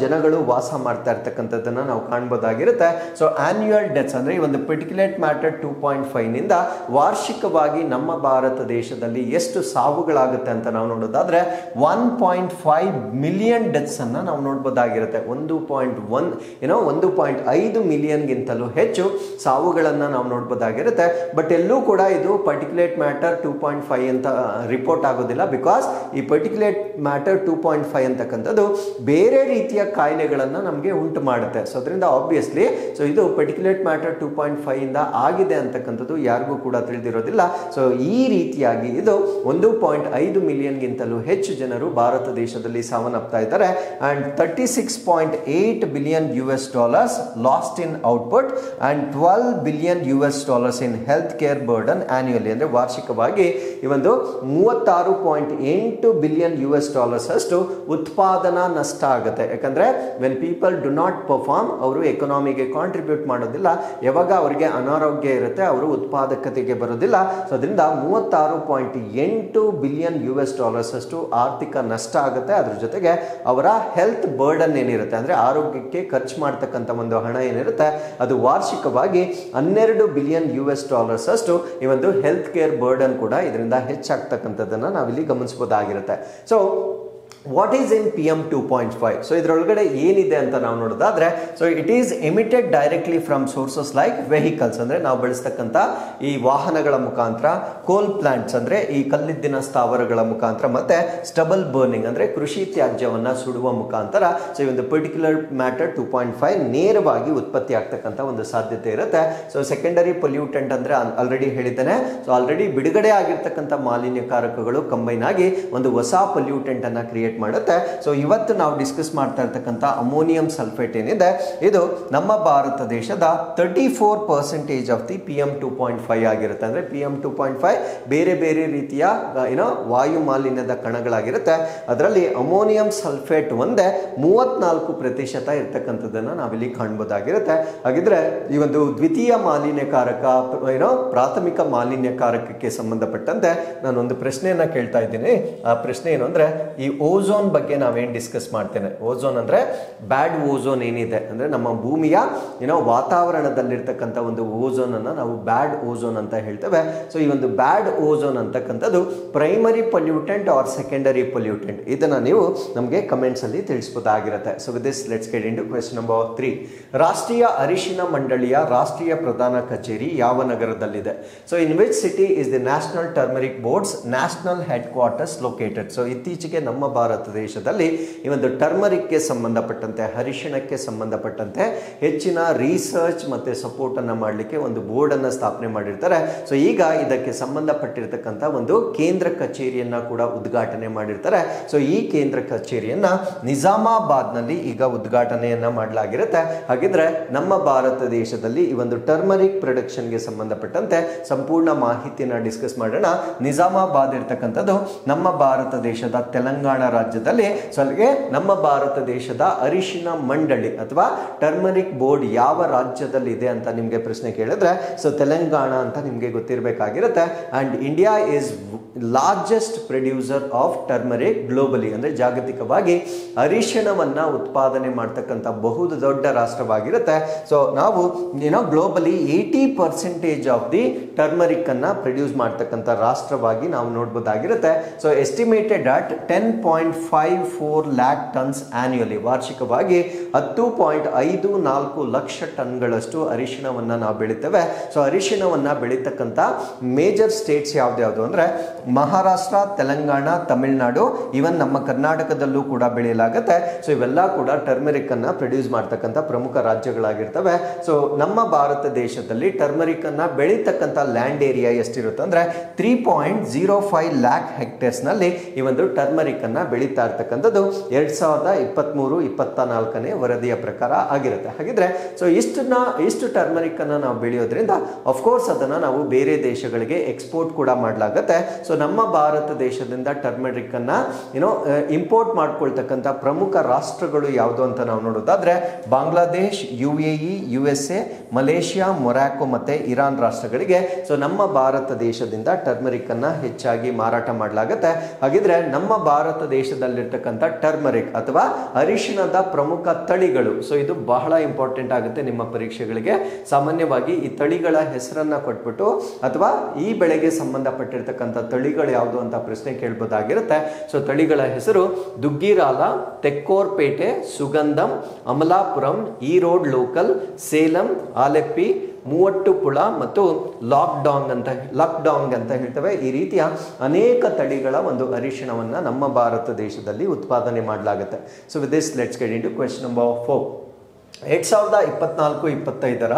ಜನಗಳು ವಾಸ ಮಾಡ್ತಾ ಇರ್ತಕ್ಕಂಥದ್ದನ್ನ ನಾವು ಕಾಣಬಹುದಾಗಿರುತ್ತೆ. ಸೊ ಆನ್ಯುಯಲ್ ಡೆತ್ಸ್ ಅಂದ್ರೆ ಈ ಒಂದು ಪರ್ಟಿಕ್ಯುಲೇಟ್ ಮ್ಯಾಟರ್ 2.5 ನಿಂದ ವಾರ್ಷಿಕವಾಗಿ ನಮ್ಮ ಭಾರತ ದೇಶದಲ್ಲಿ ಎಷ್ಟು ಸಾವುಗಳಾಗುತ್ತೆ ಅಂತ ನಾವು ನೋಡೋದಾದ್ರೆ 1.5 ಮಿಲಿಯನ್ ಡೆತ್ಸ್ ಅನ್ನ ನಾವು ನೋಡಬಹುದಾಗಿರುತ್ತೆ. 1.5 ಮಿಲಿಯನ್ಗಿಂತಲೂ ಹೆಚ್ಚು ಸಾವುಗಳನ್ನ ನಾವು ನೋಡಬಹುದಾಗಿರುತ್ತೆ. ಬಟ್ ಎಲ್ಲೂ ಕೂಡ ಇದು ಪರ್ಟಿಕ್ಯುಲೇಟ್ ಮ್ಯಾಟರ್ 2.5 ಅಂತ ರಿಪೋರ್ಟ್ ಆಗೋದಿಲ್ಲ. ಬಿಕಾಸ್ ಈ ಪರ್ಟಿಕ್ಯುಲೇಟ್ ಮ್ಯಾಟರ್ 2.5 ಅಂತಕ್ಕಂಥದ್ದು ಬೇರೆ ರೀತಿಯ ಕಾಯಿಲೆಗಳನ್ನ ನಮಗೆ ಉಂಟು ಮಾಡುತ್ತೆ. ಸೊ ಅದರಿಂದ ಆಬ್ವಿಯಸ್ಲಿ ಸೊ ಇದು ಪರ್ಟಿಕ್ಯುಲೇಟ್ ಮ್ಯಾಟರ್ 2.5 ಇಂದ ಆಗಿದೆ ಅಂತಕ್ಕಂಥದ್ದು ಯಾರಿಗೂ ಕೂಡ ತಿಳಿದಿರೋದಿಲ್ಲ. ಸೊ ಈ ರೀತಿಯಾಗಿ ಇದು 1.5 ಮಿಲಿಯನ್ಗಿಂತಲೂ ಹೆಚ್ಚು ಜನರು ಭಾರತ ದೇಶದಲ್ಲಿ ಸಾವನ್ನಪ್ತಾ ಇದ್ದಾರೆ. And 36.8 billion US dollars lost in output and 12 billion US dollars in health care burden annually. ಅಂದ್ರೆ ವಾರ್ಷಿಕವಾಗಿ ಈ ಒಂದು 36.8 ಬಿಲಿಯನ್ US dollars ಅಷ್ಟು ಉತ್ಪಾದನಾ ನಷ್ಟ ಆಗುತ್ತೆ. ಯಾಕಂದ್ರೆ when people do not perform, ಅವರು ಎಕಾನಮಿಗೆ ಕಾಂಟ್ರಿಬ್ಯೂಟ್ ಮಾಡೋದಿಲ್ಲ. ಯಾವಾಗ ಅವರಿಗೆ ಅನಾರೋಗ್ಯ ಇರುತ್ತೆ ಅವರು ಉತ್ಪಾದಕತೆಗೆ ಬರೋದಿಲ್ಲ. ಸೊ ಅದರಿಂದ 36.8 ಬಿಲಿಯನ್ US dollars ಅಷ್ಟು ಆರ್ಥಿಕ ನಷ್ಟ ಆಗುತ್ತೆ. ಅದ್ರ ಜೊತೆಗೆ ಅವರ ಹೆಲ್ತ್ ಬರ್ಡನ್ ಏನಿರುತ್ತೆ ಅಂದ್ರೆ ಆರೋಗ್ಯಕ್ಕೆ ಖರ್ಚು ಮಾಡ್ತಕ್ಕಂಥ ಒಂದು ಹಣ ಏನಿರುತ್ತೆ ಅದು ವಾರ್ಷಿಕವಾಗಿ 12 ಬಿಲಿಯನ್ US dollars ಅಷ್ಟು ಈ ಒಂದು ಹೆಲ್ತ್ ಕೇರ್ ಬರ್ಡನ್ ಕೂಡ ಇದರಿಂದ ಹೆಚ್ಚಾಗ್ತಕ್ಕಂಥದ್ದನ್ನ ನಾವಿಲ್ಲಿ ಗಮನಿಸಬಹುದಾಗಿರುತ್ತೆ. So what is in PM 2.5? So ಇದರೊಳಗಡೆ ಏನಿದೆ ಅಂತ ನಾವು ನೋಡೋದಾದ್ರೆ, so it is emitted directly from sources like vehicles, ಅಂದ್ರೆ ನಾವು ಬಳಸ್ತಕ್ಕಂಥ ಈ ವಾಹನಗಳ ಮುಖಾಂತರ, ಕೋಲ್ ಪ್ಲಾಂಟ್ಸ್ ಅಂದ್ರೆ ಈ ಕಲ್ಲಿದ್ದಿನ ಸ್ಥಾವರಗಳ ಮುಖಾಂತರ, ಮತ್ತೆ ಸ್ಟಬಲ್ ಬರ್ನಿಂಗ್ ಅಂದ್ರೆ ಕೃಷಿ ತ್ಯಾಜ್ಯವನ್ನ ಸುಡುವ ಮುಖಾಂತರ ಸೊ ಈ ಒಂದು ಪರ್ಟಿಕ್ಯುಲರ್ ಮ್ಯಾಟರ್ 2.5 ನೇರವಾಗಿ ಉತ್ಪತ್ತಿ ಆಗ್ತಕ್ಕಂಥ ಒಂದು ಸಾಧ್ಯತೆ ಇರುತ್ತೆ. ಸೊ ಸೆಕೆಂಡರಿ ಪೊಲ್ಯೂಟೆಂಟ್ ಅಂದ್ರೆ ಆಲ್ರೆಡಿ ಹೇಳಿದ್ದೇನೆ. ಸೊ ಆಲ್ರೆಡಿ ಬಿಡುಗಡೆ ಆಗಿರ್ತಕ್ಕಂಥ ಮಾಲಿನ್ಯಕಾರಕಗಳು ಕಂಬೈನ್ ಆಗಿ ಒಂದು ಹೊಸ ಪೊಲ್ಯೂಟೆಂಟ್ ಅನ್ನ ಕ್ರಿಯೇಟ್ ಮಾಡುತ್ತೆ. ಸೊ ಇವತ್ತು ನಾವು ಡಿಸ್ಕಸ್ ಮಾಡ್ತಾ ಇರ್ತಕ್ಕಂಥ ಅಮೋನಿಯಂ ಸಲ್ಫೇಟ್ ಏನಿದೆ ಇದು ನಮ್ಮ ಭಾರತ ದೇಶದ 34% ಆಫ್ ದಿ PM 2.5 ಆಗಿರುತ್ತೆ. ಅಂದ್ರೆ PM 2.5 ಬೇರೆ ಬೇರೆ ರೀತಿಯ ವಾಯು ಮಾಲಿನ್ಯದ ಕಣಗಳಾಗಿರುತ್ತೆ. ಅದರಲ್ಲಿ ಅಮೋನಿಯಂ ಸಲ್ಫೇಟ್ ಒಂದೇ 34% ಇರ್ತಕ್ಕಂಥದ್ದನ್ನ ನಾವಿಲ್ಲಿ ಕಾಣಬಹುದಾಗಿರುತ್ತೆ. ಹಾಗಿದ್ರೆ ಈ ಒಂದು ದ್ವಿತೀಯ ಮಾಲಿನ್ಯಕಾರಕ ಪ್ರಾಥಮಿಕ ಮಾಲಿನ್ಯಕಾರಕಕ್ಕೆ ಸಂಬಂಧಪಟ್ಟಂತೆ ನಾನು ಒಂದು ಪ್ರಶ್ನೆಯನ್ನ ಕೇಳ್ತಾ ಇದ್ದೀನಿ. ಆ ಪ್ರಶ್ನೆ ಏನು ಅಂದ್ರೆ, ಈ ಓಝೋನ್ ಬಗ್ಗೆ ನಾವೇನ್ ಡಿಸ್ಕಸ್ ಮಾಡ್ತೇನೆ. ಓಝೋನ್ ಅಂದ್ರೆ ಬ್ಯಾಡ್ ಓಝೋನ್ ಏನಿದೆ ಅಂದ್ರೆ ನಮ್ಮ ಭೂಮಿಯ ವಾತಾವರಣದಲ್ಲಿರ್ತಕ್ಕಂಥ ಒಂದು ಓಝೋನ್ ಅನ್ನ ನಾವು ಬ್ಯಾಡ್ ಓಝೋನ್ ಅಂತ ಹೇಳ್ತೇವೆ. ಸೊ ಈ ಒಂದು ಬ್ಯಾಡ್ ಓಝೋನ್ ಅಂತಕ್ಕಂಥದ್ದು primary pollutant or secondary pollutant, ಇದನ್ನ ನೀವು ನಮಗೆ ಕಮೆಂಟ್ಸ್ ಅಲ್ಲಿ ತಿಳಿಸಬಹುದಾಗಿರುತ್ತೆ. So with this let's get into question number 3. ರಾಷ್ಟ್ರೀಯ ಅರಿಶಿನ ಮಂಡಳಿಯ ರಾಷ್ಟ್ರೀಯ ಪ್ರಧಾನ ಕಚೇರಿ ಯಾವ ನಗರದಲ್ಲಿದೆ? So in which city is the national turmeric boards national headquarters located? So ಇತ್ತೀಚೆಗೆ ನಮ್ಮ ಭಾರತ ದೇಶದಲ್ಲಿ ಈ ಒಂದು ಟರ್ಮರಿಕ್ಗೆ ಸಂಬಂಧಪಟ್ಟಂತೆ, ಅರಿಶಿಣಕ್ಕೆ ಸಂಬಂಧಪಟ್ಟಂತೆ ಹೆಚ್ಚಿನ ರಿಸರ್ಚ್ ಮತ್ತೆ ಸಪೋರ್ಟ್ ಅನ್ನ ಮಾಡಲಿಕ್ಕೆ ಒಂದು ಬೋರ್ಡ್ ಅನ್ನ ಸ್ಥಾಪನೆ ಮಾಡಿರ್ತಾರೆ. ಸೊ ಈಗ ಇದಕ್ಕೆ ಸಂಬಂಧಪಟ್ಟಿರ್ತಕ್ಕಂಥ ಒಂದು ಕೇಂದ್ರ ಕಚೇರಿಯನ್ನ ಕೂಡ ಉದ್ಘಾಟನೆ ಮಾಡಿರ್ತಾರೆ. ಸೊ ಈ ಕೇಂದ್ರ ಕಚೇರಿಯನ್ನ ನಿಜಾಮಾಬಾದ್ ನಲ್ಲಿ ಈಗ ಉದ್ಘಾಟನೆಯನ್ನ ಮಾಡಲಾಗಿರುತ್ತೆ. ಹಾಗಿದ್ರೆ ನಮ್ಮ ಭಾರತ ದೇಶದಲ್ಲಿ ಈ ಒಂದು ಟರ್ಮರಿಕ್ ಪ್ರೊಡಕ್ಷನ್ಗೆ ಸಂಬಂಧಪಟ್ಟಂತೆ ಸಂಪೂರ್ಣ ಮಾಹಿತಿಯನ್ನ ಡಿಸ್ಕಸ್ ಮಾಡೋಣ. ನಿಜಾಮಾಬಾದ್ ಇರ್ತಕ್ಕಂಥದ್ದು ನಮ್ಮ ಭಾರತ ದೇಶದ ತೆಲಂಗಾಣ ರಾಜ್ಯದಲ್ಲಿ. ಸೊ ಅಲ್ಲಿಗೆ ನಮ್ಮ ಭಾರತ ದೇಶದ ಅರಿಶಿನ ಮಂಡಳಿ ಅಥವಾ ಟರ್ಮರಿಕ್ ಬೋರ್ಡ್ ಯಾವ ರಾಜ್ಯದಲ್ಲಿ ಇದೆ ಅಂತ ನಿಮಗೆ ಪ್ರಶ್ನೆ ಕೇಳಿದ್ರೆ ಸೊ ತೆಲಂಗಾಣ ಅಂತ ನಿಮಗೆ ಗೊತ್ತಿರಬೇಕಾಗಿರುತ್ತೆ. And India is largest producer of turmeric globally, ಅಂದ್ರೆ ಜಾಗತಿಕವಾಗಿ ಅರಿಶಿಣವನ್ನ ಉತ್ಪಾದನೆ ಮಾಡ್ತಕ್ಕಂಥ ಬಹುದು ದೊಡ್ಡ ರಾಷ್ಟ್ರವಾಗಿರುತ್ತೆ. ಸೊ ನಾವು ಗ್ಲೋಬಲಿ 80% ಆಫ್ ದಿ ಟರ್ಮರಿಕ್ ಅನ್ನ ಪ್ರೊಡ್ಯೂಸ್ ಮಾಡ್ತಕ್ಕಂಥ ರಾಷ್ಟ್ರವಾಗಿ ನಾವು ನೋಡಬಹುದಾಗಿರುತ್ತೆ. So estimated at 10.54 lakh tons annually, ವಾರ್ಷಿಕವಾಗಿ 10.54 ಲಕ್ಷ ಟನ್ಗಳಷ್ಟು ಅರಿಶಿಣವನ್ನ ನಾವು ಬೆಳಿತೇವೆ. ಸೊ ಅರಿಶಿಣವನ್ನ ಬೆಳೀತಕ್ಕಂಥ ಮೇಜರ್ ಸ್ಟೇಟ್ಸ್ ಯಾವ್ದು ಅಂದ್ರೆ ಮಹಾರಾಷ್ಟ್ರ, ತೆಲಂಗಾಣ, ತಮಿಳುನಾಡು, ಇವನ್ ನಮ್ಮ ಕರ್ನಾಟಕದಲ್ಲೂ ಕೂಡ ಬೆಳೆಯಲಾಗುತ್ತೆ. ಸೊ ಇವೆಲ್ಲ ಕೂಡ ಟರ್ಮರಿಕ್ ಅನ್ನ ಪ್ರೊಡ್ಯೂಸ್ ಮಾಡ್ತಕ್ಕಂಥ ಪ್ರಮುಖ ರಾಜ್ಯಗಳಾಗಿರ್ತವೆ. ಸೊ ನಮ್ಮ ಭಾರತ ದೇಶದಲ್ಲಿ ಟರ್ಮರಿಕ್ ಅನ್ನ ಬೆಳೀತಕ್ಕಂಥ ಲ್ಯಾಂಡ್ ಏರಿಯಾ ಎಷ್ಟಿರುತ್ತೆ ಅಂದ್ರೆ 3.05 lakh ಹೆಕ್ಟೇರ್ಸ್ ನಲ್ಲಿ ಈ ಒಂದು ಟರ್ಮರಿಕ್ ಅನ್ನ ಬೆಳೀತಾ ಇರ್ತಕ್ಕಂಥದ್ದು 2023-24ನೇ ವರದಿಯ ಪ್ರಕಾರ ಆಗಿರುತ್ತೆ. ಹಾಗಿದ್ರೆ ಸೊ ಇಷ್ಟು ಟರ್ಮರಿಕ್ ಅನ್ನ ನಾವು ಬೆಳೆಯೋದ್ರಿಂದ ಅಫ್ಕೋರ್ಸ್ ಅದನ್ನ ನಾವು ಬೇರೆ ದೇಶಗಳಿಗೆ ಎಕ್ಸ್ಪೋರ್ಟ್ ಕೂಡ ಮಾಡಲಾಗುತ್ತೆ. ಸೊ ನಮ್ಮ ಭಾರತ ದೇಶದಿಂದ ಟರ್ಮರಿಕ್ ಅನ್ನ ಇಂಪೋರ್ಟ್ ಮಾಡ್ಕೊಳ್ತಕ್ಕಂಥ ಪ್ರಮುಖ ರಾಷ್ಟ್ರಗಳು ಯಾವುದು ಅಂತ ನಾವು ನೋಡೋದಾದ್ರೆ Bangladesh, UAE, USA, Malaysia, Morocco ಮತ್ತೆ ಇರಾನ್ ರಾಷ್ಟ್ರಗಳಿಗೆ ಸೊ ನಮ್ಮ ಭಾರತ ದೇಶದಿಂದ ಟರ್ಮರಿಕ್ ಅನ್ನ ಹೆಚ್ಚಾಗಿ ಮಾರಾಟ ಮಾಡಲಾಗುತ್ತೆ. ಹಾಗಿದ್ರೆ ನಮ್ಮ ಭಾರತ ದೇಶದಲ್ಲಿರ್ತಕ್ಕಂಥ ಟರ್ಮರಿಕ್ ಅಥವಾ ಅರಿಶಿಣದ ಪ್ರಮುಖ ತಳಿಗಳು, ಸೊ ಇದು ಬಹಳ ಇಂಪಾರ್ಟೆಂಟ್ ಆಗುತ್ತೆ ನಿಮ್ಮ ಪರೀಕ್ಷೆಗಳಿಗೆ. ಸಾಮಾನ್ಯವಾಗಿ ಈ ತಳಿಗಳ ಹೆಸರನ್ನ ಕೊಟ್ಬಿಟ್ಟು ಅಥವಾ ಈ ಬೆಳೆಗೆ ಸಂಬಂಧಪಟ್ಟಿರ್ತಕ್ಕಂಥ ತಳಿಗಳು ಯಾವುದು ಅಂತ ಪ್ರಶ್ನೆ ಕೇಳಬಹುದಾಗಿರುತ್ತೆ. ಸೊ ತಳಿಗಳ ಹೆಸರು ದುಗ್ಗಿರಾಲ, ತೆಕ್ಕೋರ್ಪೇಟೆ, ಸುಗಂಧಂ, ಅಮಲಾಪುರಂ, ಈರೋಡ್ ಲೋಕಲ್, ಸೇಲಂ, ಆಲೆಪ್ಪಿ, ಮೂವಟ್ಟುಪುಳ ಮತ್ತು ಲಾಕ್ಡಾಂಗ್ ಅಂತ ಹೇಳ್ತೇವೆ. ಈ ರೀತಿಯ ಅನೇಕ ತಳಿಗಳ ಒಂದು ಅರಿಶಿಣವನ್ನ ನಮ್ಮ ಭಾರತ ದೇಶದಲ್ಲಿ ಉತ್ಪಾದನೆ ಮಾಡಲಾಗುತ್ತೆ. So with this let's get into question number 4. 2024-25ರ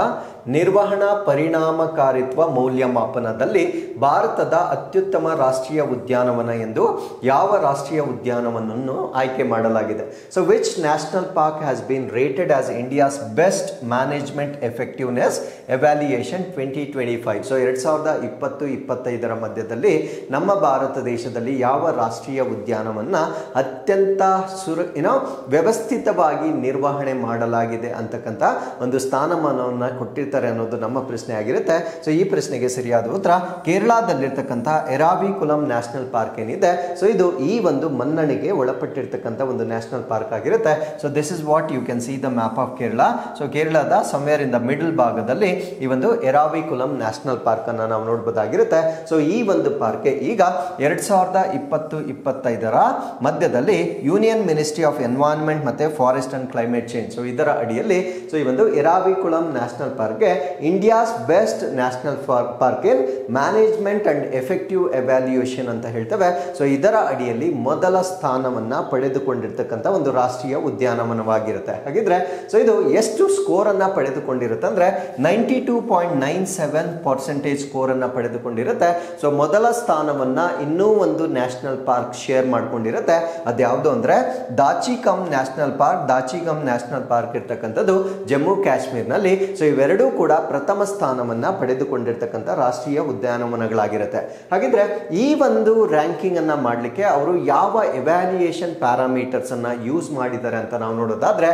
ನಿರ್ವಹಣಾ ಪರಿಣಾಮಕಾರಿತ್ವ ಮೌಲ್ಯಮಾಪನದಲ್ಲಿ ಭಾರತದ ಅತ್ಯುತ್ತಮ ರಾಷ್ಟ್ರೀಯ ಉದ್ಯಾನವನ ಎಂದು ಯಾವ ರಾಷ್ಟ್ರೀಯ ಉದ್ಯಾನವನವನ್ನು ಆಯ್ಕೆ ಮಾಡಲಾಗಿದೆ? So which national park has been rated as India's best management effectiveness evaluation 2025. So 2020-25ರ ಮಧ್ಯದಲ್ಲಿ ನಮ್ಮ ಭಾರತ ದೇಶದಲ್ಲಿ ಯಾವ ರಾಷ್ಟ್ರೀಯ ಉದ್ಯಾನವನ್ನ ಅತ್ಯಂತ ವ್ಯವಸ್ಥಿತವಾಗಿ ನಿರ್ವಹಣೆ ಮಾಡಲಾಗಿದೆ ಅಂತಕ್ಕಂಥ ಒಂದು ಸ್ಥಾನಮಾನವನ್ನ ಕೊಟ್ಟಿರ್ತಾರೆ ಅನ್ನೋದು ನಮ್ಮ ಪ್ರಶ್ನೆ ಆಗಿರುತ್ತೆ. ಸೊ ಈ ಪ್ರಶ್ನೆಗೆ ಸರಿಯಾದ ಉತ್ತರ ಕೇರಳದಲ್ಲಿರ್ತಕ್ಕಂಥ ಎರಾವಿಕುಲಂ ನ್ಯಾಷನಲ್ ಪಾರ್ಕ್ ಏನಿದೆ, ಸೊ ಇದು ಈ ಒಂದು ಮನ್ನಣೆಗೆ ಒಳಪಟ್ಟಿರ್ತಕ್ಕಂಥ ಒಂದು ನ್ಯಾಷನಲ್ ಪಾರ್ಕ್ ಆಗಿರುತ್ತೆ. So this is what you can see the map of Kerala. So ಕೇರಳದ ಸಮ್ವೇರ್ ಇನ್ ದ ಮಿಡಲ್ ಭಾಗದಲ್ಲಿ ಈ ಒಂದು ಎರಾವಿಕುಲಂ ನ್ಯಾಷನಲ್ ಪಾರ್ಕ್ ಅನ್ನ ನಾವು ನೋಡಬಹುದಾಗಿರುತ್ತೆ. ಸೊ ಈ ಒಂದು ಪಾರ್ಕ್ ಈಗ 2020-25ರ ಮಧ್ಯದಲ್ಲಿ ಯೂನಿಯನ್ ಮಿನಿಸ್ಟ್ರಿ ಆಫ್ ಎನ್ವೈರನ್ಮೆಂಟ್ ಮತ್ತೆ forest and climate change, so ಇದರ ಅಡಿಯಲ್ಲಿ ಸೊ ಈ ಒಂದು ಎರಾವಿಕುಲಂ ನ್ಯಾಷನಲ್ ಪಾರ್ಕ್ಗೆ India's best national park in management and effective evaluation ಅಂತ ಹೇಳ್ತೇವೆ. ಸೊ ಇದರ ಅಡಿಯಲ್ಲಿ ಮೊದಲ ಸ್ಥಾನವನ್ನ ಪಡೆದುಕೊಂಡಿರ್ತಕ್ಕಂಥ ಒಂದು ರಾಷ್ಟ್ರೀಯ ಉದ್ಯಾನವನವಾಗಿರುತ್ತೆ. ಹಾಗಿದ್ರೆ ಸೊ ಇದು ಎಷ್ಟು ಸ್ಕೋರ್ ಅನ್ನ ಪಡೆದುಕೊಂಡಿರುತ್ತೆ ಅಂದ್ರೆ 92.97% ಸ್ಕೋರ್ ಅನ್ನ ಪಡೆದುಕೊಂಡಿರುತ್ತೆ. ಸೊ ಮೊದಲ ಸ್ಥಾನವನ್ನ ಇನ್ನೂ ಒಂದು ನ್ಯಾಷನಲ್ ಪಾರ್ಕ್ ಶೇರ್ ಮಾಡ್ಕೊಂಡಿರುತ್ತೆ. ಅದ್ಯಾವುದು ಅಂದ್ರೆ ದಾಚಿಕಮ್ ನ್ಯಾಷನಲ್ ಪಾರ್ಕ್. ದಾಚಿಕಮ್ ನ್ಯಾಷನಲ್ ಪಾರ್ಕ್ ಇರ್ತಕ್ಕಂಥದ್ದು ಜಮ್ಮು ಕಾಶ್ಮೀರ್ನಲ್ಲಿ. ಸೊ ಇವೆರಡೂ ಕೂಡ ಪ್ರಥಮ ಸ್ಥಾನವನ್ನ ಪಡೆದುಕೊಂಡಿರ್ತಕ್ಕಂಥ ರಾಷ್ಟ್ರೀಯ ಉದ್ಯಾನವನಗಳಾಗಿರುತ್ತೆ. ಹಾಗಿದ್ರೆ ಈ ಒಂದು ರ್ಯಾಂಕಿಂಗ್ ಅನ್ನ ಮಾಡಲಿಕ್ಕೆ ಅವರು ಯಾವ ಎವ್ಯಾಲ್ಯೂಯೇಷನ್ ಪ್ಯಾರಾಮೀಟರ್ಸ್ ಅನ್ನ ಯೂಸ್ ಮಾಡಿದ್ದಾರೆ ಅಂತ ನಾವು ನೋಡೋದಾದ್ರೆ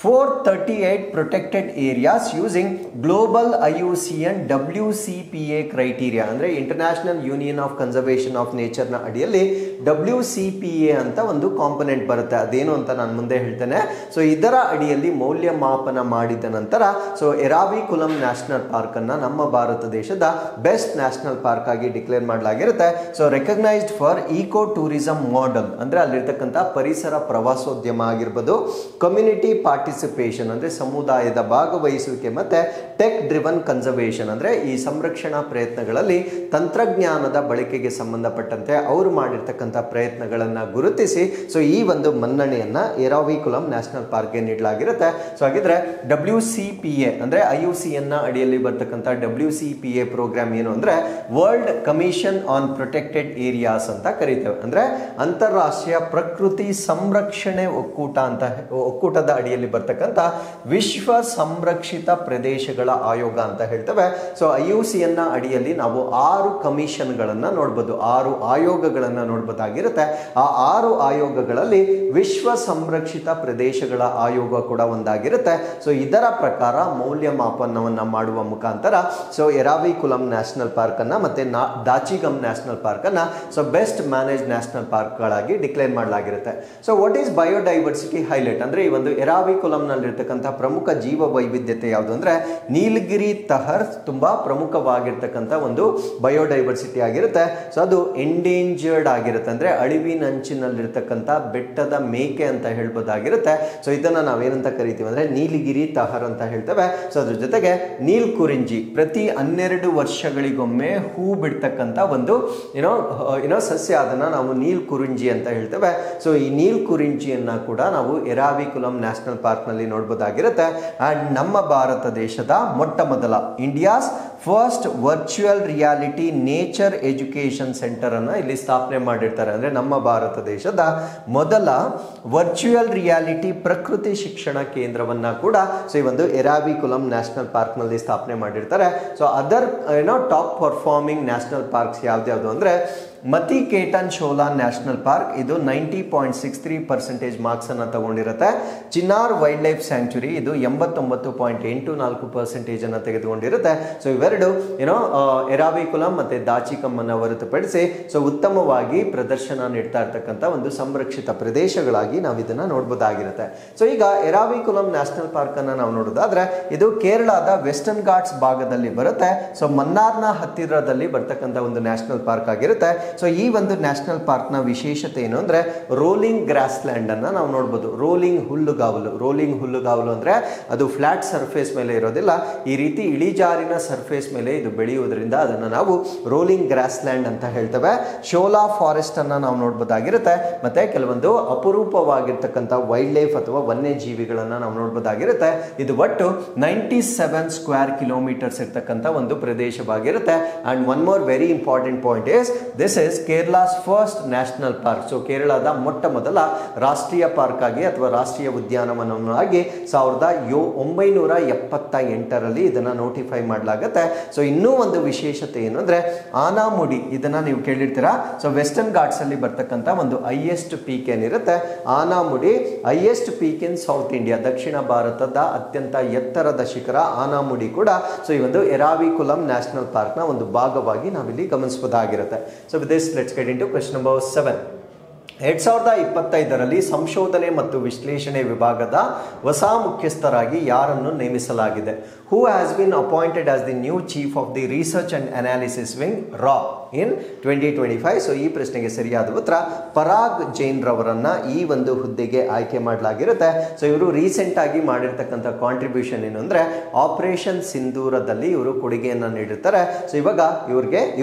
438 protected areas using global IUCN WCPA criteria ಅಂದ್ರೆ international union of conservation of nature ನ ಅಡಿಯಲ್ಲಿ WCPA ಅಂತ ಒಂದು ಕಾಂಪೊನೆಂಟ್ ಬರುತ್ತೆ. ಅದೇನು ಅಂತ ನಾನು ಮುಂದೆ ಹೇಳ್ತೇನೆ. ಸೊ ಇದರ ಅಡಿಯಲ್ಲಿ ಮೌಲ್ಯಮಾಪನ ಮಾಡಿದ ನಂತರ ಸೊ ಎರಾವಿಕುಲಂ ನ್ಯಾಷನಲ್ ಪಾರ್ಕ್ ಅನ್ನ ನಮ್ಮ ಭಾರತ ದೇಶದ ಬೆಸ್ಟ್ ನ್ಯಾಷನಲ್ ಪಾರ್ಕ್ ಆಗಿ ಡಿಕ್ಲೇರ್ ಮಾಡಲಾಗಿರುತ್ತೆ. So recognised for eco tourism model ಅಂದ್ರೆ ಅಲ್ಲಿರ್ತಕ್ಕಂಥ ಪರಿಸರ ಪ್ರವಾಸೋದ್ಯಮ ಆಗಿರ್ಬೋದು, ಕಮ್ಯುನಿಟಿ ಪಾರ್ಟಿಸಿಪೇಷನ್ ಅಂದ್ರೆ ಸಮುದಾಯದ ಭಾಗವಹಿಸುವಿಕೆ ಮತ್ತೆ ಟೆಕ್ ಡ್ರಿವನ್ ಕನ್ಸರ್ವೇಷನ್ ಅಂದ್ರೆ ಈ ಸಂರಕ್ಷಣಾ ಪ್ರಯತ್ನಗಳಲ್ಲಿ ತಂತ್ರಜ್ಞಾನದ ಬಳಕೆಗೆ ಸಂಬಂಧಪಟ್ಟಂತೆ ಅವರು ಮಾಡಿರ್ತಕ್ಕಂಥ ಪ್ರಯತ್ನಗಳನ್ನ ಗುರುತಿಸಿ ಸೊ ಈ ಒಂದು ಮನ್ನಣೆಯನ್ನ ಎರಾವಿಕುಲಂ ನ್ಯಾಷನಲ್ ಪಾರ್ಕ್ಗೆ ನೀಡಲಾಗಿರುತ್ತೆ. ಸೊ ಹಾಗಿದ್ರೆ WCPA ಅಂದ್ರೆ IUCN ನ ಅಡಿಯಲ್ಲಿ ಬರ್ತಕ್ಕಂಥ WCPA ಪ್ರೋಗ್ರಾಮ್ ಏನು ಅಂದ್ರೆ world commission on protected areas ಅಂತ ಕರೀತೇವೆ. ಅಂದ್ರೆ ಅಂತಾರಾಷ್ಟ್ರೀಯ ಪ್ರಕೃತಿ ಸಂರಕ್ಷಣೆ ಒಕ್ಕೂಟದ ಅಡಿಯಲ್ಲಿ ಬರ್ತಕ್ಕಂಥ ವಿಶ್ವ ಸಂರಕ್ಷಿತ ಪ್ರದೇಶಗಳ ಆಯೋಗ ಅಂತ ಹೇಳ್ತೇವೆ. ಸೊ IUCN ನ ಅಡಿಯಲ್ಲಿ ನಾವು 6 ಕಮಿಷನ್ಗಳನ್ನ ನೋಡಬಹುದು, 6 ಆಯೋಗಗಳನ್ನ ನೋಡಬಹುದಾಗಿರುತ್ತೆ. ಆ 6 ಆಯೋಗಗಳಲ್ಲಿ ವಿಶ್ವ ಸಂರಕ್ಷಿತ ಪ್ರದೇಶಗಳ ಆಯೋಗ ಕೂಡ ಒಂದಾಗಿರುತ್ತೆ. ಸೊ ಇದರ ಪ್ರಕಾರ ಮೌಲ್ಯಮಾಪನವನ್ನ ಮಾಡುವ ಮುಖಾಂತರ ಸೊ ಎರಾವಿಕುಲಂ ನ್ಯಾಷನಲ್ ಪಾರ್ಕ್ ಅನ್ನ ಮತ್ತೆ ದಾಚಿಗಮ್ ನ್ಯಾಷನಲ್ ಪಾರ್ಕ್ ಅನ್ನ so best manage national park ಗಳಾಗಿ ಡಿಕ್ಲೇರ್ ಮಾಡಲಾಗಿರುತ್ತೆ. So what is biodiversity highlight ಅಂದ್ರೆ ಈ ಒಂದು ಎರಾವಿಕುಲಂ ನಲ್ಲಿರ್ತಕ್ಕಂಥ ಪ್ರಮುಖ ಜೀವ ವೈವಿಧ್ಯತೆ ಯಾವುದು ಅಂದ್ರೆ ನೀಲಗಿರಿ ತಹರ್ ತುಂಬಾ ಪ್ರಮುಖವಾಗಿರ್ತಕ್ಕಂಥ ಒಂದು ಬಯೋಡೈವರ್ಸಿಟಿ ಆಗಿರುತ್ತೆ. ಸೊ ಅದು ಎಂಡೇಂಜರ್ಡ್ ಆಗಿರುತ್ತೆ ಅಂದ್ರೆ ಅಳಿವಿನಂಚಿನಲ್ಲಿರ್ತಕ್ಕಂಥ ಬೆಟ್ಟದ ಮೇಕೆ ಅಂತ ಹೇಳ್ಬೋದಾಗಿರುತ್ತೆ. ಸೊ ಇದನ್ನ ನಾವೇನಂತ ಕರಿತೀವಿ ಅಂದ್ರೆ ನೀಲಗಿರಿ ತಹರ್ ಅಂತ ಹೇಳ್ತೇವೆ. ಸೊ ಅದ್ರ ಜೊತೆಗೆ ನೀಲ್ಕುರಿಂಜಿ ಪ್ರತಿ 12 ವರ್ಷಗಳಿಗೊಮ್ಮೆ ಹೂ ಬಿಡ್ತಕ್ಕಂಥ ಒಂದು ಏನೋ ಸಸ್ಯ, ಅದನ್ನ ನಾವು ನೀಲ್ಕುರಿಂಜಿ ಅಂತ ಹೇಳ್ತೇವೆ. ಸೊ ಈ ನೀಲ್ಕುರಿಂಜಿಯನ್ನ ಕೂಡ ನಾವು ಎರಾವಿಕುಲಂ ನ್ಯಾಷನಲ್ ಪಾರ್ಕ್ ನಲ್ಲಿ ನೋಡಬಹುದಾಗಿರುತ್ತೆ. ಅಂಡ್ ನಮ್ಮ ಭಾರತ ದೇಶದ ಮೊಟ್ಟ ಮೊದಲ India's first virtual reality nature education centre ಅನ್ನ ಇಲ್ಲಿ ಸ್ಥಾಪನೆ ಮಾಡಿರ್ತಾರೆ. ಅಂದ್ರೆ ನಮ್ಮ ಭಾರತ ದೇಶದ ಮೊದಲ ವರ್ಚುವಲ್ ರಿಯಾಲಿಟಿ ಪ್ರಕೃತಿ ಶಿಕ್ಷಣ ಕೇಂದ್ರವನ್ನ ಕೂಡ ಸೊ ಈ ಒಂದು ಎರಾವಿಕುಲಂ ನ್ಯಾಷನಲ್ ಪಾರ್ಕ್ ನಲ್ಲಿ ಸ್ಥಾಪನೆ ಮಾಡಿರ್ತಾರೆ. So other top performing national parks ಯಾವ್ದು ಅಂದ್ರೆ ಮತಿಕೇಟನ್ ಶೋಲಾನ್ ನ್ಯಾಷನಲ್ ಪಾರ್ಕ್, ಇದು 90.63% ಮಾರ್ಕ್ಸ್ ಅನ್ನ ತಗೊಂಡಿರುತ್ತೆ. ಚಿನಾರ್ ವೈಲ್ಡ್ ಲೈಫ್ ಸ್ಯಾಂಕ್ಚುರಿ ಇದು 89.84% ಅನ್ನ ತೆಗೆದುಕೊಂಡಿರುತ್ತೆ. ಸೊ ಇವೆರಡು ಎರಾವಿಕುಲಂ ಮತ್ತೆ ದಾಚಿಕಂ ಅನ್ನ ಹೊರತುಪಡಿಸಿ ಸೊ ಉತ್ತಮವಾಗಿ ಪ್ರದರ್ಶನ ನೀಡ್ತಾ ಇರ್ತಕ್ಕಂಥ ಒಂದು ಸಂರಕ್ಷಿತ ಪ್ರದೇಶಗಳಾಗಿ ನಾವು ಇದನ್ನ ನೋಡಬಹುದಾಗಿರುತ್ತೆ. ಸೊ ಈಗ ಎರಾವಿಕುಲಂ ನ್ಯಾಷನಲ್ ಪಾರ್ಕ್ ಅನ್ನ ನಾವು ನೋಡೋದಾದ್ರೆ ಇದು ಕೇರಳದ ವೆಸ್ಟರ್ನ್ ಘಾಟ್ಸ್ ಭಾಗದಲ್ಲಿ ಬರುತ್ತೆ. ಸೊ ಮನ್ನಾರ್ನ ಹತ್ತಿರದಲ್ಲಿ ಬರ್ತಕ್ಕಂಥ ಒಂದು ನ್ಯಾಷನಲ್ ಪಾರ್ಕ್ ಆಗಿರುತ್ತೆ. ಸೊ ಈ ಒಂದು ನ್ಯಾಷನಲ್ ಪಾರ್ಕ್ ನ ವಿಶೇಷತೆ ಏನು ಅಂದ್ರೆ ರೋಲಿಂಗ್ ಗ್ರಾಸ್ ಲ್ಯಾಂಡ್ ಅನ್ನ ನಾವು ನೋಡಬಹುದು. ರೋಲಿಂಗ್ ಹುಲ್ಲುಗಾವಲು ಅಂದ್ರೆ ಅದು ಫ್ಲಾಟ್ ಸರ್ಫೇಸ್ ಮೇಲೆ ಇರೋದಿಲ್ಲ, ಈ ರೀತಿ ಇಳಿಜಾರಿನ ಸರ್ಫೇಸ್ ಮೇಲೆ ಇದು ಬೆಳೆಯುವುದರಿಂದ ಅದನ್ನ ನಾವು ರೋಲಿಂಗ್ ಗ್ರಾಸ್ ಲ್ಯಾಂಡ್ ಅಂತ ಹೇಳ್ತೇವೆ. ಶೋಲಾ ಫಾರೆಸ್ಟ್ ಅನ್ನ ನಾವು ನೋಡಬಹುದಾಗಿರುತ್ತೆ. ಮತ್ತೆ ಕೆಲವೊಂದು ಅಪರೂಪವಾಗಿರ್ತಕ್ಕಂಥ ವೈಲ್ಡ್ ಲೈಫ್ ಅಥವಾ ವನ್ಯಜೀವಿಗಳನ್ನ ನಾವು ನೋಡಬಹುದಾಗಿರುತ್ತೆ. ಇದು ಒಟ್ಟು 97 ಸ್ಕ್ವೇರ್ ಕಿಲೋಮೀಟರ್ಸ್ ಇರ್ತಕ್ಕಂಥ ಒಂದು ಪ್ರದೇಶವಾಗಿರುತ್ತೆ. And one more very important point is this is Kerala's first national park. So ಕೇರಳದ ಮೊಟ್ಟ ಮೊದಲ ರಾಷ್ಟ್ರೀಯ ಪಾರ್ಕ್ ಆಗಿ ಅಥವಾ ರಾಷ್ಟ್ರೀಯ ಉದ್ಯಾನವನವಾಗಿ 1978ರಲ್ಲಿ ಇದನ್ನ ನೋಟಿಫೈ ಮಾಡಲಾಗುತ್ತೆ. ಸೊ ಇನ್ನೂ ಒಂದು ವಿಶೇಷತೆ ಏನು ಅಂದ್ರೆ ಆನಾಮುಡಿ, ಇದನ್ನ ನೀವು ಕೇಳಿರ್ತೀರಾ. ಸೊ ವೆಸ್ಟರ್ನ್ ಘಾಟ್ಸ್ ಅಲ್ಲಿ ಬರ್ತಕ್ಕಂಥ ಒಂದು ಹೈಯೆಸ್ಟ್ ಪೀಕ್ ಏನಿರುತ್ತೆ Anamudi, highest peak in south India, ದಕ್ಷಿಣ ಭಾರತದ ಅತ್ಯಂತ ಎತ್ತರದ ಶಿಖರ ಆನಾಮುಡಿ ಕೂಡ ಸೊ ಈ ಒಂದು ಎರಾವಿಕುಲಂ ನ್ಯಾಷನಲ್ ಪಾರ್ಕ್ ನ ಒಂದು ಭಾಗವಾಗಿ ನಾವಿಲ್ಲಿ ಗಮನಿಸಬಹುದಾಗಿರುತ್ತೆ. So with this, let's get into question number 7. 2025ರಲ್ಲಿ ಸಂಶೋಧನೆ ಮತ್ತು ವಿಶ್ಲೇಷಣೆ ವಿಭಾಗದ ಹೊಸ ಮುಖ್ಯಸ್ಥರಾಗಿ ಯಾರನ್ನು ನೇಮಿಸಲಾಗಿದೆ? Who has been appointed as the new chief of the research and analysis wing RA in 2025? So ಈ ಪ್ರಶ್ನೆಗೆ ಸರಿಯಾದ ಉತ್ತರ ಪರಾಗ್ ಜೈನ್ ರವರನ್ನ ಈ ಒಂದು ಹುದ್ದೆಗೆ ಆಯ್ಕೆ ಮಾಡಲಾಗಿರುತ್ತೆ. ಸೊ ಇವರು ರೀಸೆಂಟ್ ಆಗಿ ಮಾಡಿರ್ತಕ್ಕಂಥ ಕಾಂಟ್ರಿಬ್ಯೂಷನ್ ಏನು ಅಂದ್ರೆ ಆಪರೇಷನ್ ಸಿಂಧೂರದಲ್ಲಿ ಇವರು ಕೊಡುಗೆಯನ್ನ ನೀಡಿರ್ತಾರೆ. ಸೊ ಇವಾಗ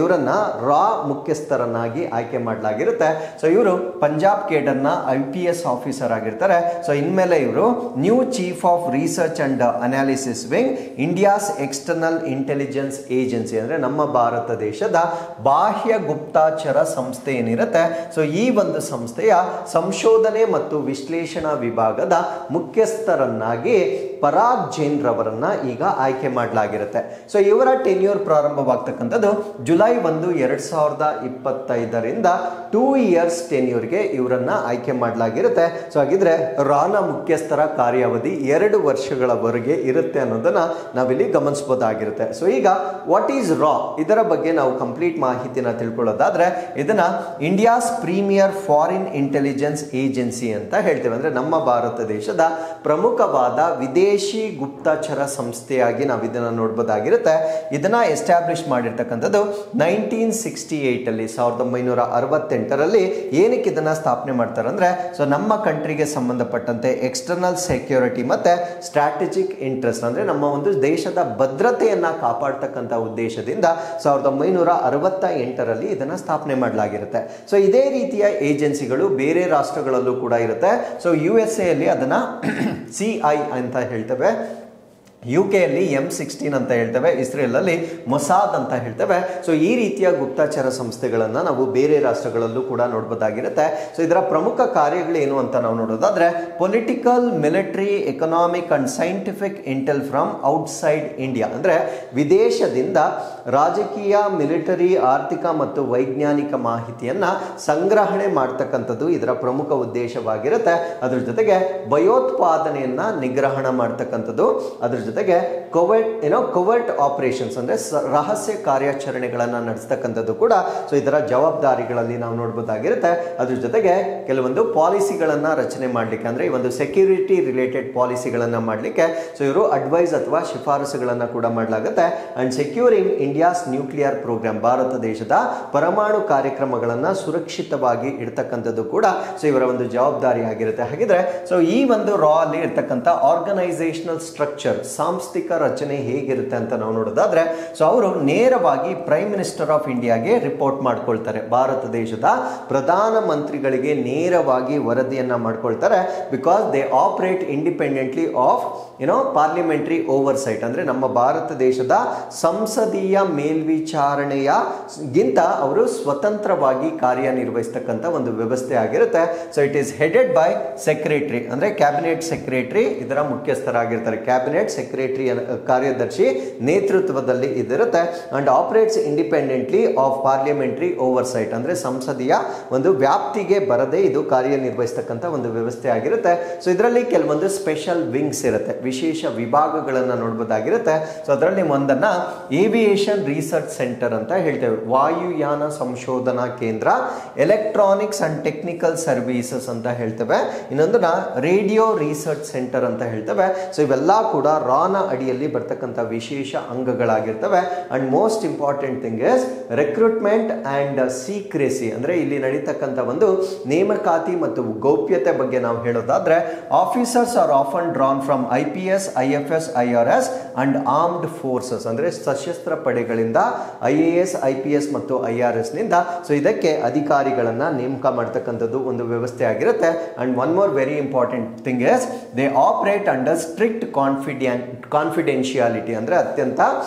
ಇವರನ್ನ ರಾ ಮುಖ್ಯಸ್ಥರನ್ನಾಗಿ ಆಯ್ಕೆ ಮಾಡಲಾಗಿರುತ್ತೆ. ಸೊ ಇವರು ಪಂಜಾಬ್ ಕೇಡರ್ನ IPS ಆಫೀಸರ್ ಆಗಿರ್ತಾರೆ. ಸೊ ಇನ್ಮೇಲೆ ಇವರು new chief of research and analysis wing India's external intelligence agency, ಅಂದ್ರೆ ನಮ್ಮ ಭಾರತ ದೇಶದ ಬಾಹ್ಯ ಗುಪ್ತಚರ ಸಂಸ್ಥೆ ಏನಿರುತ್ತೆ ಸೊ ಈ ಒಂದು ಸಂಸ್ಥೆಯ ಸಂಶೋಧನೆ ಮತ್ತು ವಿಶ್ಲೇಷಣಾ ವಿಭಾಗದ ಮುಖ್ಯಸ್ಥರನ್ನಾಗಿ ಪರಾಗ್ ಜೈನ್ ರವರನ್ನ ಈಗ ಆಯ್ಕೆ ಮಾಡಲಾಗಿರುತ್ತೆ. ಸೊ ಇವರ ಟೆನ್ಯೂರ್ ಪ್ರಾರಂಭವಾಗ್ತಕ್ಕಂಥದ್ದು ಜುಲೈ 1, 2025ರಿಂದ 2 ಇಯರ್ಸ್ ಟೆನ್ಯೂರ್ಗೆ ಇವರನ್ನ ಆಯ್ಕೆ ಮಾಡಲಾಗಿರುತ್ತೆ. ಸೊ ಹಾಗಿದ್ರೆ ರಾನ ಮುಖ್ಯಸ್ಥರ ಕಾರ್ಯಾವಧಿ 2 ವರ್ಷಗಳವರೆಗೆ ಇರುತ್ತೆ ಅನ್ನೋದನ್ನ ನಾವಿಲ್ಲಿ ಗಮನಿಸಬಹುದಾಗಿರುತ್ತೆ. ಸೊ ಈಗ ವಾಟ್ ಈಸ್ ರಾ, ಇದರ ಬಗ್ಗೆ ನಾವು ಕಂಪ್ಲೀಟ್ ಮಾಹಿತಿನ ತಿಳ್ಕೊಳ್ಳೋದಾದ್ರೆ ಇದನ್ನ India's premier foreign intelligence agency ಅಂತ ಹೇಳ್ತೇವೆ. ಅಂದ್ರೆ ನಮ್ಮ ಭಾರತ ದೇಶದ ಪ್ರಮುಖವಾದ ವಿದೇಶಿ ಗುಪ್ತಚರ ಸಂಸ್ಥೆಯಾಗಿ ನಾವು ಇದನ್ನ ನೋಡಬಹುದಾಗಿರುತ್ತೆ. ಇದನ್ನ ಎಸ್ಟಾಬ್ಲಿಷ್ ಮಾಡಿರ್ತಕ್ಕಂಥದ್ದು 1968 1968ರಲ್ಲಿ. ಏನಕ್ಕೆ ಇದನ್ನ ಸ್ಥಾಪನೆ ಮಾಡ್ತಾರೆ ಅಂದ್ರೆ ಸೊ ನಮ್ಮ ಕಂಟ್ರಿಗೆ ಸಂಬಂಧಪಟ್ಟಂತೆ ಎಕ್ಸ್ಟರ್ನಲ್ ಸೆಕ್ಯೂರಿಟಿ ಮತ್ತೆ ಸ್ಟ್ರಾಟಜಿಕ್ ಇಂಟ್ರೆಸ್ಟ್, ಅಂದ್ರೆ ನಮ್ಮ ಒಂದು ದೇಶದ ಭದ್ರತೆಯನ್ನ ಕಾಪಾಡ್ತಕ್ಕಂಥ ಉದ್ದೇಶದಿಂದ 1968ರಲ್ಲಿ ಇದನ್ನ ಸ್ಥಾಪನೆ ಮಾಡಲಾಗಿರುತ್ತೆ. ಸೊ ಇದೇ ರೀತಿಯ ಏಜೆನ್ಸಿಗಳು ಬೇರೆ ರಾಷ್ಟ್ರಗಳಲ್ಲೂ ಕೂಡ ಇರುತ್ತೆ. ಸೊ USA ಅಲ್ಲಿ ಅದನ್ನ CI ಅಂತ ಹೇಳ್ತೇವೆ, UK ಅಲ್ಲಿ M16 ಅಂತ ಹೇಳ್ತೇವೆ, ಇಸ್ರೇಲ್ ಅಲ್ಲಿ ಮೊಸಾದ್ ಅಂತ ಹೇಳ್ತೇವೆ. ಸೊ ಈ ರೀತಿಯ ಗುಪ್ತಚರ ಸಂಸ್ಥೆಗಳನ್ನ ನಾವು ಬೇರೆ ರಾಷ್ಟ್ರಗಳಲ್ಲೂ ಕೂಡ ನೋಡಬಹುದಾಗಿರುತ್ತೆ. ಸೊ ಇದರ ಪ್ರಮುಖ ಕಾರ್ಯಗಳೇನು ಅಂತ ನಾವು ನೋಡೋದಾದ್ರೆ political, military, economic and scientific Intel from outside India, ಅಂದ್ರೆ ವಿದೇಶದಿಂದ ರಾಜಕೀಯ, ಮಿಲಿಟರಿ, ಆರ್ಥಿಕ ಮತ್ತು ವೈಜ್ಞಾನಿಕ ಮಾಹಿತಿಯನ್ನ ಸಂಗ್ರಹಣೆ ಮಾಡ್ತಕ್ಕಂಥದ್ದು ಇದರ ಪ್ರಮುಖ ಉದ್ದೇಶವಾಗಿರುತ್ತೆ. ಅದ್ರ ಜೊತೆಗೆ ಭಯೋತ್ಪಾದನೆಯನ್ನ ನಿಗ್ರಹಣ ಮಾಡ್ತಕ್ಕಂಥದ್ದು, ಅದ್ರ ಜೊತೆಗೆ ಕೋವರ್ಟ್ ಆಪರೇಷನ್ಸ್ ಅಂದ್ರೆ ರಹಸ್ಯ ಕಾರ್ಯಾಚರಣೆಗಳನ್ನ ನಡೆಸ್ತಕ್ಕಂಥದ್ದು ಕೂಡ ಸೊ ಇದರ ಜವಾಬ್ದಾರಿಗಳಲ್ಲಿ ನಾವು ನೋಡಬಹುದಾಗಿರುತ್ತೆ. ಅದ್ರ ಜೊತೆಗೆ ಕೆಲವೊಂದು ಪಾಲಿಸಿಗಳನ್ನ ರಚನೆ ಮಾಡಲಿಕ್ಕೆ, ಅಂದ್ರೆ ಈ ಒಂದು ಸೆಕ್ಯೂರಿಟಿ ರಿಲೇಟೆಡ್ ಪಾಲಿಸಿಗಳನ್ನ ಮಾಡಲಿಕ್ಕೆ ಸೊ ಇವರು ಅಡ್ವೈಸ್ ಅಥವಾ ಶಿಫಾರಸುಗಳನ್ನ ಕೂಡ ಮಾಡಲಾಗುತ್ತೆ. And securing India's nuclear programme, Bharat ದೇಶದ ಪರಮಾಣು ಕಾರ್ಯಕ್ರಮಗಳನ್ನ ಸುರಕ್ಷಿತವಾಗಿ ಇಡ್ತಕ್ಕಂಥದ್ದು ಕೂಡ ಸೊ ಇವರ ಒಂದು ಜವಾಬ್ದಾರಿ ಆಗಿರುತ್ತೆ. ಹಾಗಿದ್ರೆ ಸೊ ಈ ಒಂದು ರಾ ಅಲ್ಲಿ ಇರ್ತಕ್ಕಂಥ ಆರ್ಗನೈಸೇಷನಲ್ ಸ್ಟ್ರಕ್ಚರ್, ಸಾಂಸ್ಥಿಕ ರಚನೆ ಹೇಗಿರುತ್ತೆ ಅಂತ ನಾವು ನೋಡೋದಾದ್ರೆ, ಸೊ ಅವರು ನೇರವಾಗಿ ಪ್ರೈಮ್ ಮಿನಿಸ್ಟರ್ ಆಫ್ ಇಂಡಿಯಾಗೆ ರಿಪೋರ್ಟ್ ಮಾಡ್ಕೊಳ್ತಾರೆ. ಭಾರತ ದೇಶದ ಪ್ರಧಾನ ಮಂತ್ರಿಗಳಿಗೆ ನೇರವಾಗಿ ವರದಿಯನ್ನ ಮಾಡ್ಕೊಳ್ತಾರೆ. Because they operate independently of parliamentary oversight. ಅಂದ್ರೆ ನಮ್ಮ ಭಾರತ ದೇಶದ ಸಂಸದೀಯ ಮೇಲ್ವಿಚಾರಣೆಯ ಗಿಂತ ಅವರು ಸ್ವತಂತ್ರವಾಗಿ ಕಾರ್ಯನಿರ್ವಹಿಸ್ತಕ್ಕಂಥ ಒಂದು ವ್ಯವಸ್ಥೆ ಆಗಿರುತ್ತೆ. So it is headed by secretary, ಅಂದ್ರೆ ಕ್ಯಾಬಿನೆಟ್ ಸೆಕ್ರೆಟರಿ ಇದರ ಮುಖ್ಯಸ್ಥರಾಗಿರ್ತಾರೆ. ಕ್ಯಾಬಿನೆಟ್ ಸೆಕ್ರೆಟರಿ ಕಾರ್ಯದರ್ಶಿ ನೇತೃತ್ವದಲ್ಲಿ ಇದಿರುತ್ತೆ. And operates independently of parliamentary oversight, ಅಂದ್ರೆ ಸಂಸದೀಯ ಒಂದು ವ್ಯಾಪ್ತಿಗೆ ಬರದೆ ಇದು ಕಾರ್ಯನಿರ್ವಹಿಸ್ತಕ್ಕಂಥ ಒಂದು ವ್ಯವಸ್ಥೆ ಆಗಿರುತ್ತೆ. ಸೊ ಇದರಲ್ಲಿ ಕೆಲವೊಂದು ಸ್ಪೆಷಲ್ ವಿಂಗ್ಸ್ ಇರುತ್ತೆ, ವಿಶೇಷ ವಿಭಾಗಗಳನ್ನು ನೋಡಬಹುದಾಗಿರುತ್ತೆ. ಸೊ ಅದರಲ್ಲಿ ಒಂದನ್ನ ಏವಿಯೇಷನ್ ರಿಸರ್ಚ್ ಸೆಂಟರ್ ಅಂತ ಹೇಳ್ತೇವೆ, ವಾಯುಯಾನ ಸಂಶೋಧನಾ ಕೇಂದ್ರ, ಎಲೆಕ್ಟ್ರಾನಿಕ್ಸ್ ಅಂಡ್ ಟೆಕ್ನಿಕಲ್ ಸರ್ವಿಸಸ್ ಅಂತ ಹೇಳ್ತೇವೆ. ಇನ್ನೊಂದನ್ನ ರೇಡಿಯೋ ರಿಸರ್ಚ್ ಸೆಂಟರ್ ಅಂತ ಹೇಳ್ತೇವೆ. ಸೊ ಇವೆಲ್ಲ ಕೂಡ ರಾನ ಅಡಿಯಲ್ಲಿ ಬರ್ತಕ್ಕಂಥ ವಿಶೇಷ ಅಂಗಗಳಾಗಿರ್ತವೆ. And most important thing is recruitment and secrecy, ಅಂದ್ರೆ ಇಲ್ಲಿ ನಡೀತಕ್ಕಂಥ ಒಂದು ನೇಮಕಾತಿ ಮತ್ತು ಗೌಪ್ಯತೆ ಬಗ್ಗೆ ನಾವು ಹೇಳೋದಾದ್ರೆ, officers R often drawn from IPS, IFS, IRS and armed forces, ಅಂದ್ರೆ ಸಶಸ್ತ್ರ ಪಡೆಗಳಿಂದ IAS, IPS ಮತ್ತು IRS ನಿಂದ. ಸೊ ಇದಕ್ಕೆ ಅಧಿಕಾರಿಗಳನ್ನ ನೇಮಕ ಮಾಡ್ತಕ್ಕಂಥದ್ದು ಒಂದು ವ್ಯವಸ್ಥೆ ಆಗಿರುತ್ತೆ. And one more very important thing is they operate under strict confidentiality, ಅಂದ್ರೆ ಅತ್ಯಂತ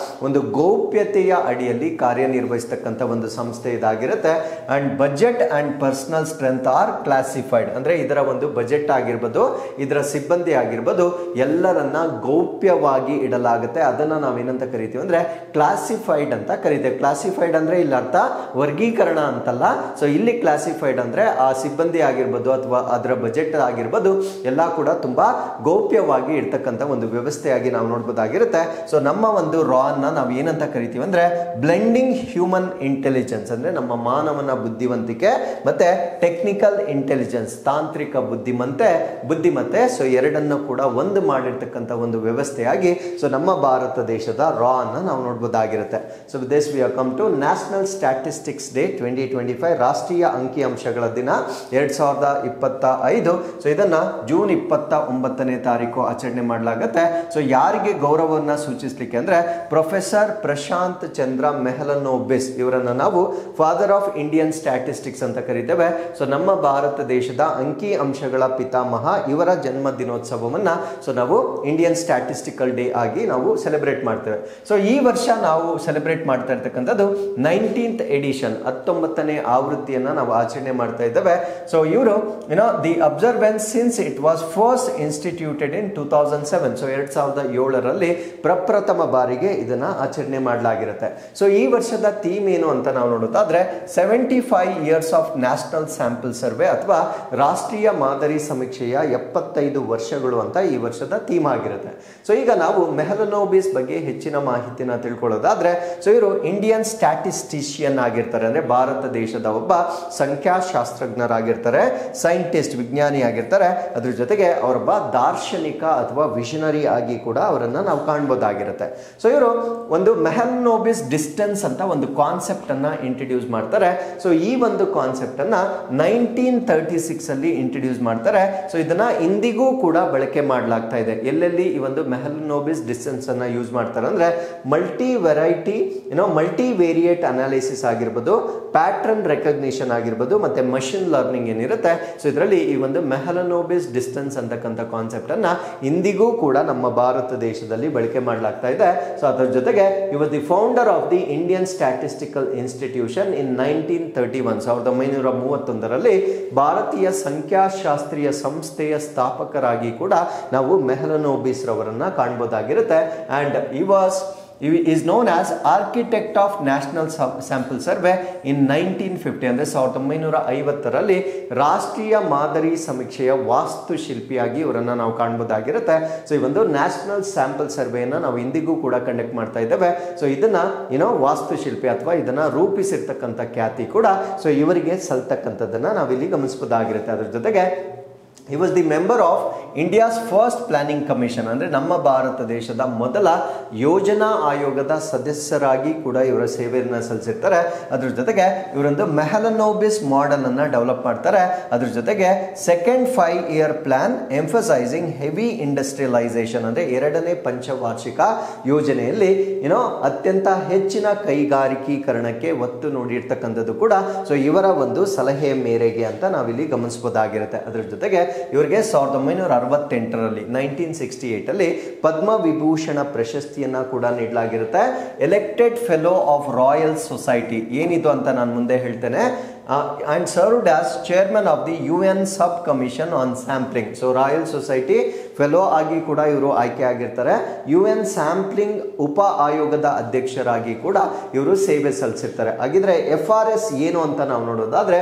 ಒಂದು ಗೌಪ್ಯತೆಯ ಅಡಿಯಲ್ಲಿ ಕಾರ್ಯನಿರ್ವಹಿಸ್ತಕ್ಕಂಥ ಒಂದು ಸಂಸ್ಥೆ ಇದಾಗಿರುತ್ತೆ. And budget and personal strength are classified, ಅಂದ್ರೆ ಇದರ ಒಂದು ಬಜೆಟ್ ಆಗಿರ್ಬೋದು, ಇದರ ಸಿಬ್ಬಂದಿ ಆಗಿರ್ಬೋದು, ಎಲ್ಲರನ್ನ ಗೌಪ್ಯವಾಗಿ ಇಡಲಾಗುತ್ತೆ. ಅದನ್ನ ನಾವೇನಂತ ಕರಿತೀವಿ ಅಂದ್ರೆ ಕ್ಲಾಸಿಫೈಡ್ ಅಂತ ಕರಿತೇವೆ. ಕ್ಲಾಸಿಫೈಡ್ ಅಂದ್ರೆ ಇಲ್ಲಿ ಅರ್ಥ ವರ್ಗೀಕರಣ ಅಂತಲ್ಲ. ಸೊ ಇಲ್ಲಿ ಕ್ಲಾಸಿಫೈಡ್ ಅಂದ್ರೆ ಆ ಸಿಬ್ಬಂದಿ ಆಗಿರ್ಬೋದು ಅಥವಾ ಅದರ ಬಜೆಟ್ ಆಗಿರ್ಬೋದು ಎಲ್ಲ ಕೂಡ ತುಂಬಾ ಗೌಪ್ಯವಾಗಿ ಇರ್ತಕ್ಕಂಥ ಒಂದು ವ್ಯವಸ್ಥೆಯಾಗಿ ನಾವು ನೋಡಬಹುದಾಗಿರುತ್ತೆ. ಸೊ ನಮ್ಮ ಒಂದು ರಾ ಅನ್ನ ನಾವು ಏನಂತ ಕರಿತೀವಿ ಅಂದ್ರೆ ಬ್ಲೆಂಡಿಂಗ್ ಹ್ಯೂಮನ್ ಇಂಟೆಲಿಜೆನ್ಸ್, ಅಂದ್ರೆ ನಮ್ಮ ಮಾನವನ ಬುದ್ಧಿವಂತಿಕೆ ಮತ್ತೆ ಟೆಕ್ನಿಕಲ್ ಇಂಟೆಲಿಜೆನ್ಸ್, ತಾಂತ್ರಿಕ ಬುದ್ಧಿಮತ್ತೆ. ಸೊ ಎರಡನ್ನು ಕೂಡ ಒಂದು ಮಾಡಿರ್ತಕ್ಕಂಥ ಒಂದು ವ್ಯವಸ್ಥೆಯಾಗಿ ಸೊ ನಮ್ಮ ಭಾರತ ದೇಶದ ರಾ ಅನ್ನ ನಾವು ನೋಡಬಹುದಾಗಿರುತ್ತೆ. So with this we have come to national statistics day 2025, ರಾಷ್ಟ್ರೀಯ ಅಂಕಿಅಂಶಗಳ ದಿನ 2025. ಸೊ ಇದನ್ನ ಜೂನ್ 29ನೇ ತಾರೀಕು ಆಚರಣೆ ಮಾಡಲಾಗುತ್ತೆ. ಸೊ ಯಾರಿಗೆ ಗೌರವವನ್ನು ಸೂಚಿಸಲಿಕ್ಕೆ ಅಂದ್ರೆ ಪ್ರೊಫೆಸರ್ ಪ್ರಶಾಂತ್ ಚಂದ್ರ ಮೆಹಲನೋಬಿಸ್ ಇವರನ್ನ ನಾವು ಫಾದರ್ ಆಫ್ ಇಂಡಿಯನ್ ಸ್ಟ್ಯಾಟಿಸ್ಟಿಕ್ಸ್ ಅಂತ ಕರೀತೇವೆ. ಸೊ ನಮ್ಮ ಭಾರತ ದೇಶದ ಅಂಕಿ ಅಂಶಗಳ ಪಿತಾಮಹ, ಇವರ ಜನ್ಮ ದಿನೋತ್ಸವವನ್ನ ಸೊ ನಾವು ಇಂಡಿಯನ್ ಸ್ಟ್ಯಾಟಿಸ್ಟಿಕಲ್ ಡೇ ಆಗಿ ನಾವು ಸೆಲೆಬ್ರೇಟ್ ಮಾಡ್ತೇವೆ. ಸೊ ಈ ವರ್ಷ ನಾವು ಸೆಲೆಬ್ರೇಟ್ ಮಾಡ್ತಾ ಇರ್ತಕ್ಕಂಥದ್ದು 19th ಎಡಿಷನ್, 19ನೇ ಆವೃತ್ತಿಯನ್ನ ನಾವು ಆಚರಣೆ ಮಾಡ್ತಾ ಇದ್ದೇವೆ. ಸೊ ಇವರು the observance since it was first instituted in 2007. So 2007ರಲ್ಲಿ ಪ್ರಪ್ರಥಮ ಬಾರಿಗೆ ಇದನ್ನ ಆಚರಣೆ ಮಾಡಲಾಗಿರುತ್ತೆ. ಸೊ ಈ ವರ್ಷದ ಥೀಮ್ ಏನು ಅಂತ ನಾವು ನೋಡೋದಾದ್ರೆ 75 years of national sample survey ಅಥವಾ ರಾಷ್ಟ್ರೀಯ ಮಾದರಿ ಸಮೀಕ್ಷೆಯ 75 ವರ್ಷಗಳು ಅಂತ ಈ ವರ್ಷದ ಥೀಮ್ ಆಗಿರುತ್ತೆ. ಸೊ ಈಗ ನಾವು ಮೆಹಲನೋಬಿಸ್ ಬಗ್ಗೆ ಹೆಚ್ಚಿನ ಮಾಹಿತಿನ ತಿಳ್ಕೊಳ್ಳೋದಾದ್ರೆ, ಸೊ ಇವರು ಇಂಡಿಯನ್ ಸ್ಟ್ಯಾಟಿಸ್ಟಿಷಿಯನ್ ಆಗಿರ್ತಾರೆ, ಅಂದ್ರೆ ಭಾರತ ದೇಶದ ಒಬ್ಬ ಸಂಖ್ಯಾಶಾಸ್ತ್ರಜ್ಞರಾಗಿರ್ತಾರೆ, ಸೈಂಟಿಸ್ಟ್ ವಿಜ್ಞಾನಿ ಆಗಿರ್ತಾರೆ. ಅದ್ರ ಜೊತೆಗೆ ಅವರೊಬ್ಬ ದಾರ್ಶನಿಕ ಅಥವಾ ವಿಷನರಿ ಆಗಿ ಕೂಡ ಅವರನ್ನ ನಾವು ಕಾಣಬಹುದಾಗಿರುತ್ತೆ. ಸೊ ಇವರು ಒಂದು ಮೆಹಲನೋಬಿಸ್ ಡಿಸ್ಟೆನ್ಸ್ ಅಂತ ಒಂದು ಕಾನ್ಸೆಪ್ಟ್ ಅನ್ನ ಇಂಟ್ರೊಡ್ಯೂಸ್ ಮಾಡ್ತಾರೆ. ಸೊ ಈ ಒಂದು ಕಾನ್ಸೆಪ್ಟ್ ಅನ್ನ 1936 ಅಲ್ಲಿ ಇಂಟ್ರೊಡ್ಯೂಸ್ ಮಾಡ್ತಾರೆ. ಸೊ ಇದನ್ನ ಇಂದಿಗೂ ಕೂಡ ಬಳಕೆ ಮಾಡಲಾಗ್ತಾ ಇದೆ. ಎಲ್ಲೆಲ್ಲಿ ಈ ಒಂದು ಮೆಹಲನೋಬಿಸ್ ಡಿಸ್ಟೆನ್ಸ್ ಅನ್ನ ಯೂಸ್ ಮಾಡ್ತಾರೆ ಅಂದ್ರೆ ಮಲ್ಟಿ ವೇರಿಯೇಟ್ ಅನಾಲಿಸಿಸ್ ಆಗಿರ್ಬೋದು, ಪ್ಯಾಟ್ರನ್ ರೆಕಗ್ನಿಷನ್ ಆಗಿರ್ಬೋದು, ಮತ್ತೆ ಮಷಿನ್ ಲರ್ನಿಂಗ್ ಏನಿರುತ್ತೆ. ಸೊ ಇದರಲ್ಲಿ ಈ ಒಂದು ಮೆಹಲನೋಬಿಸ್ ಡಿಸ್ಟೆನ್ಸ್ ಅಂತಕ್ಕಂಥ ಕಾನ್ಸೆಪ್ಟ್ ಅನ್ನ ಇಂದಿಗೂ ಕೂಡ ನಮ್ಮ ಭಾರತ ದೇಶದಲ್ಲಿ ಬಳಕೆ ಮಾಡಲಾಗ್ತಾ ಇದೆ. ಸೊ ಅದರ ಜೊತೆಗೆ ಇವರು the founder of the Indian statistical institution in 1931, 1931ರಲ್ಲಿ ಭಾರತೀಯ ಸಂಖ್ಯಾಶಾಸ್ತ್ರೀಯ ಸಂಸ್ಥೆಯ ಸ್ಥಾಪಕರಾಗಿ ಕೂಡ ನಾವು ಮೆಹಲನೋಬಿಸ್ ರವರನ್ನ ಕಾಣಬಹುದಾಗಿರುತ್ತೆ. And is known as architect of national sample survey in 1950, ಅಂದ್ರೆ 1950ರಲ್ಲಿ ರಾಷ್ಟ್ರೀಯ ಮಾದರಿ ಸಮೀಕ್ಷೆಯ ವಾಸ್ತುಶಿಲ್ಪಿಯಾಗಿ ಇವರನ್ನ ನಾವು ಕಾಣಬಹುದಾಗಿರುತ್ತೆ. ಸೊ ಈ ಒಂದು ನ್ಯಾಷನಲ್ ಸ್ಯಾಂಪಲ್ ಸರ್ವೆಯನ್ನ ನಾವು ಇಂದಿಗೂ ಕೂಡ ಕಂಡಕ್ಟ್ ಮಾಡ್ತಾ ಇದ್ದೇವೆ. ಸೊ ಇದನ್ನ ವಾಸ್ತುಶಿಲ್ಪಿ ಅಥವಾ ಇದನ್ನ ರೂಪಿಸಿರ್ತಕ್ಕಂಥ ಖ್ಯಾತಿ ಕೂಡ ಸೊ ಇವರಿಗೆ ಸಲ್ತಕ್ಕಂಥದ್ದನ್ನ ನಾವಿಲ್ಲಿ ಗಮನಿಸಬಹುದಾಗಿರುತ್ತೆ. ಅದ್ರ ಜೊತೆಗೆ He was the member of India's first planning commission, ಅಂದರೆ ನಮ್ಮ ಭಾರತ ದೇಶದ ಮೊದಲ ಯೋಜನಾ ಆಯೋಗದ ಸದಸ್ಯರಾಗಿ ಕೂಡ ಇವರ ಸೇವೆಯನ್ನು ಸಲ್ಲಿಸಿರ್ತಾರೆ. ಅದ್ರ ಜೊತೆಗೆ ಇವರೊಂದು ಮೆಹಲನೋಬಿಸ್ ಮಾಡೆಲ್ ಅನ್ನ ಡೆವಲಪ್ ಮಾಡ್ತಾರೆ. ಅದ್ರ ಜೊತೆಗೆ second 5-year plan emphasising heavy industrialisation, ಅಂದರೆ ಎರಡನೇ ಪಂಚವಾರ್ಷಿಕ ಯೋಜನೆಯಲ್ಲಿ ಏನೋ ಅತ್ಯಂತ ಹೆಚ್ಚಿನ ಕೈಗಾರಿಕೀಕರಣಕ್ಕೆ ಒತ್ತು ನೋಡಿರ್ತಕ್ಕಂಥದ್ದು ಕೂಡ ಸೊ ಇವರ ಒಂದು ಸಲಹೆಯ ಮೇರೆಗೆ ಅಂತ ನಾವಿಲ್ಲಿ ಗಮನಿಸಬಹುದಾಗಿರುತ್ತೆ. ಅದ್ರ ಜೊತೆಗೆ ಇವರಿಗೆ 1968ರಲ್ಲಿ 1968 ಪದ್ಮ ವಿಭೂಷಣ ಪ್ರಶಸ್ತಿಯನ್ನ ಕೂಡ ನೀಡಲಾಗಿರುತ್ತೆ. Elected fellow of royal society ಏನಿದು ಅಂತ ನಾನು ಮುಂದೆ ಹೇಳ್ತೇನೆ. And served as chairman of the UN sub commission on sampling. So royal society fellow ಆಗಿ ಕೂಡ ಇವರು ಆಯ್ಕೆ ಆಗಿರ್ತಾರೆ. UN ಸ್ಯಾಂಪ್ಲಿಂಗ್ ಉಪ ಆಯೋಗದ ಅಧ್ಯಕ್ಷರಾಗಿ ಕೂಡ ಇವರು ಸೇವೆ ಸಲ್ಲಿಸಿರ್ತಾರೆ. ಹಾಗಿದ್ರೆ FRS ಏನು ಅಂತ ನಾವು ನೋಡೋದಾದ್ರೆ,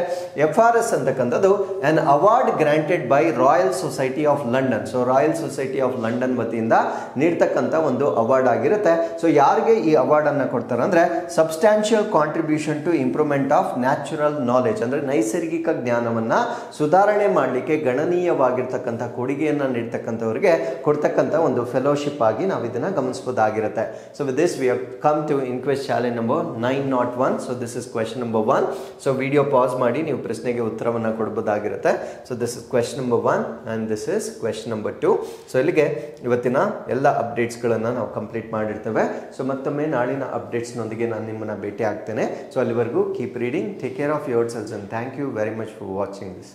FRS ಅಂತಕ್ಕಂಥದ್ದು an award granted by royal society of London. So royal society of London ವತಿಯಿಂದ ನೀಡ್ತಕ್ಕಂಥ ಒಂದು ಅವಾರ್ಡ್ ಆಗಿರುತ್ತೆ. ಸೊ ಯಾರಿಗೆ ಈ ಅವಾರ್ಡ್ ಅನ್ನ ಕೊಡ್ತಾರೆ ಅಂದ್ರೆ, substantial contribution to improvement of natural knowledge, ಅಂದ್ರೆ ನೈಸರ್ಗಿಕ ಜ್ಞಾನವನ್ನ ಸುಧಾರಣೆ ಮಾಡಲಿಕ್ಕೆ ಗಣನೀಯವಾಗಿರ್ತಕ್ಕಂಥ ಕೊಡುಗೆಯನ್ನ ನೀಡ್ತಕ್ಕಂಥವ್ರಿಗೆ ಕೊಡ್ತಕ್ಕಂಥ ಒಂದು ಫೆಲೋಶಿಪ್ ಆಗಿ ನಾವು ಇದನ್ನ ಗಮನಿಸಬಹುದಾಗಿರುತ್ತೆ. So with this we have come to inquest challenge number 901. So this is question number 1. So video pass ಮಾಡಿ ನೀವು ಪ್ರಶ್ನೆಗೆ ಉತ್ತರವನ್ನ ಕೊಡಬಹುದಾಗಿರುತ್ತೆ. So this is question number 1 and this is question number 2. So ಇಲ್ಲಿಗೆ ಇವತ್ತಿನ ಎಲ್ಲ ಅಪ್ಡೇಟ್ಸ್ಗಳನ್ನು ನಾವು ಕಂಪ್ಲೀಟ್ ಮಾಡಿರ್ತೇವೆ. ಸೊ ಮತ್ತೊಮ್ಮೆ ನಾಳಿನ ಅಪ್ಡೇಟ್ಸ್ನೊಂದಿಗೆ ನಾನು ನಿಮ್ಮನ್ನ ಭೇಟಿ ಆಗ್ತೇನೆ. ಸೊ ಅಲ್ಲಿವರೆಗೂ keep reading, take care of your cells, and thank you very much for watching this.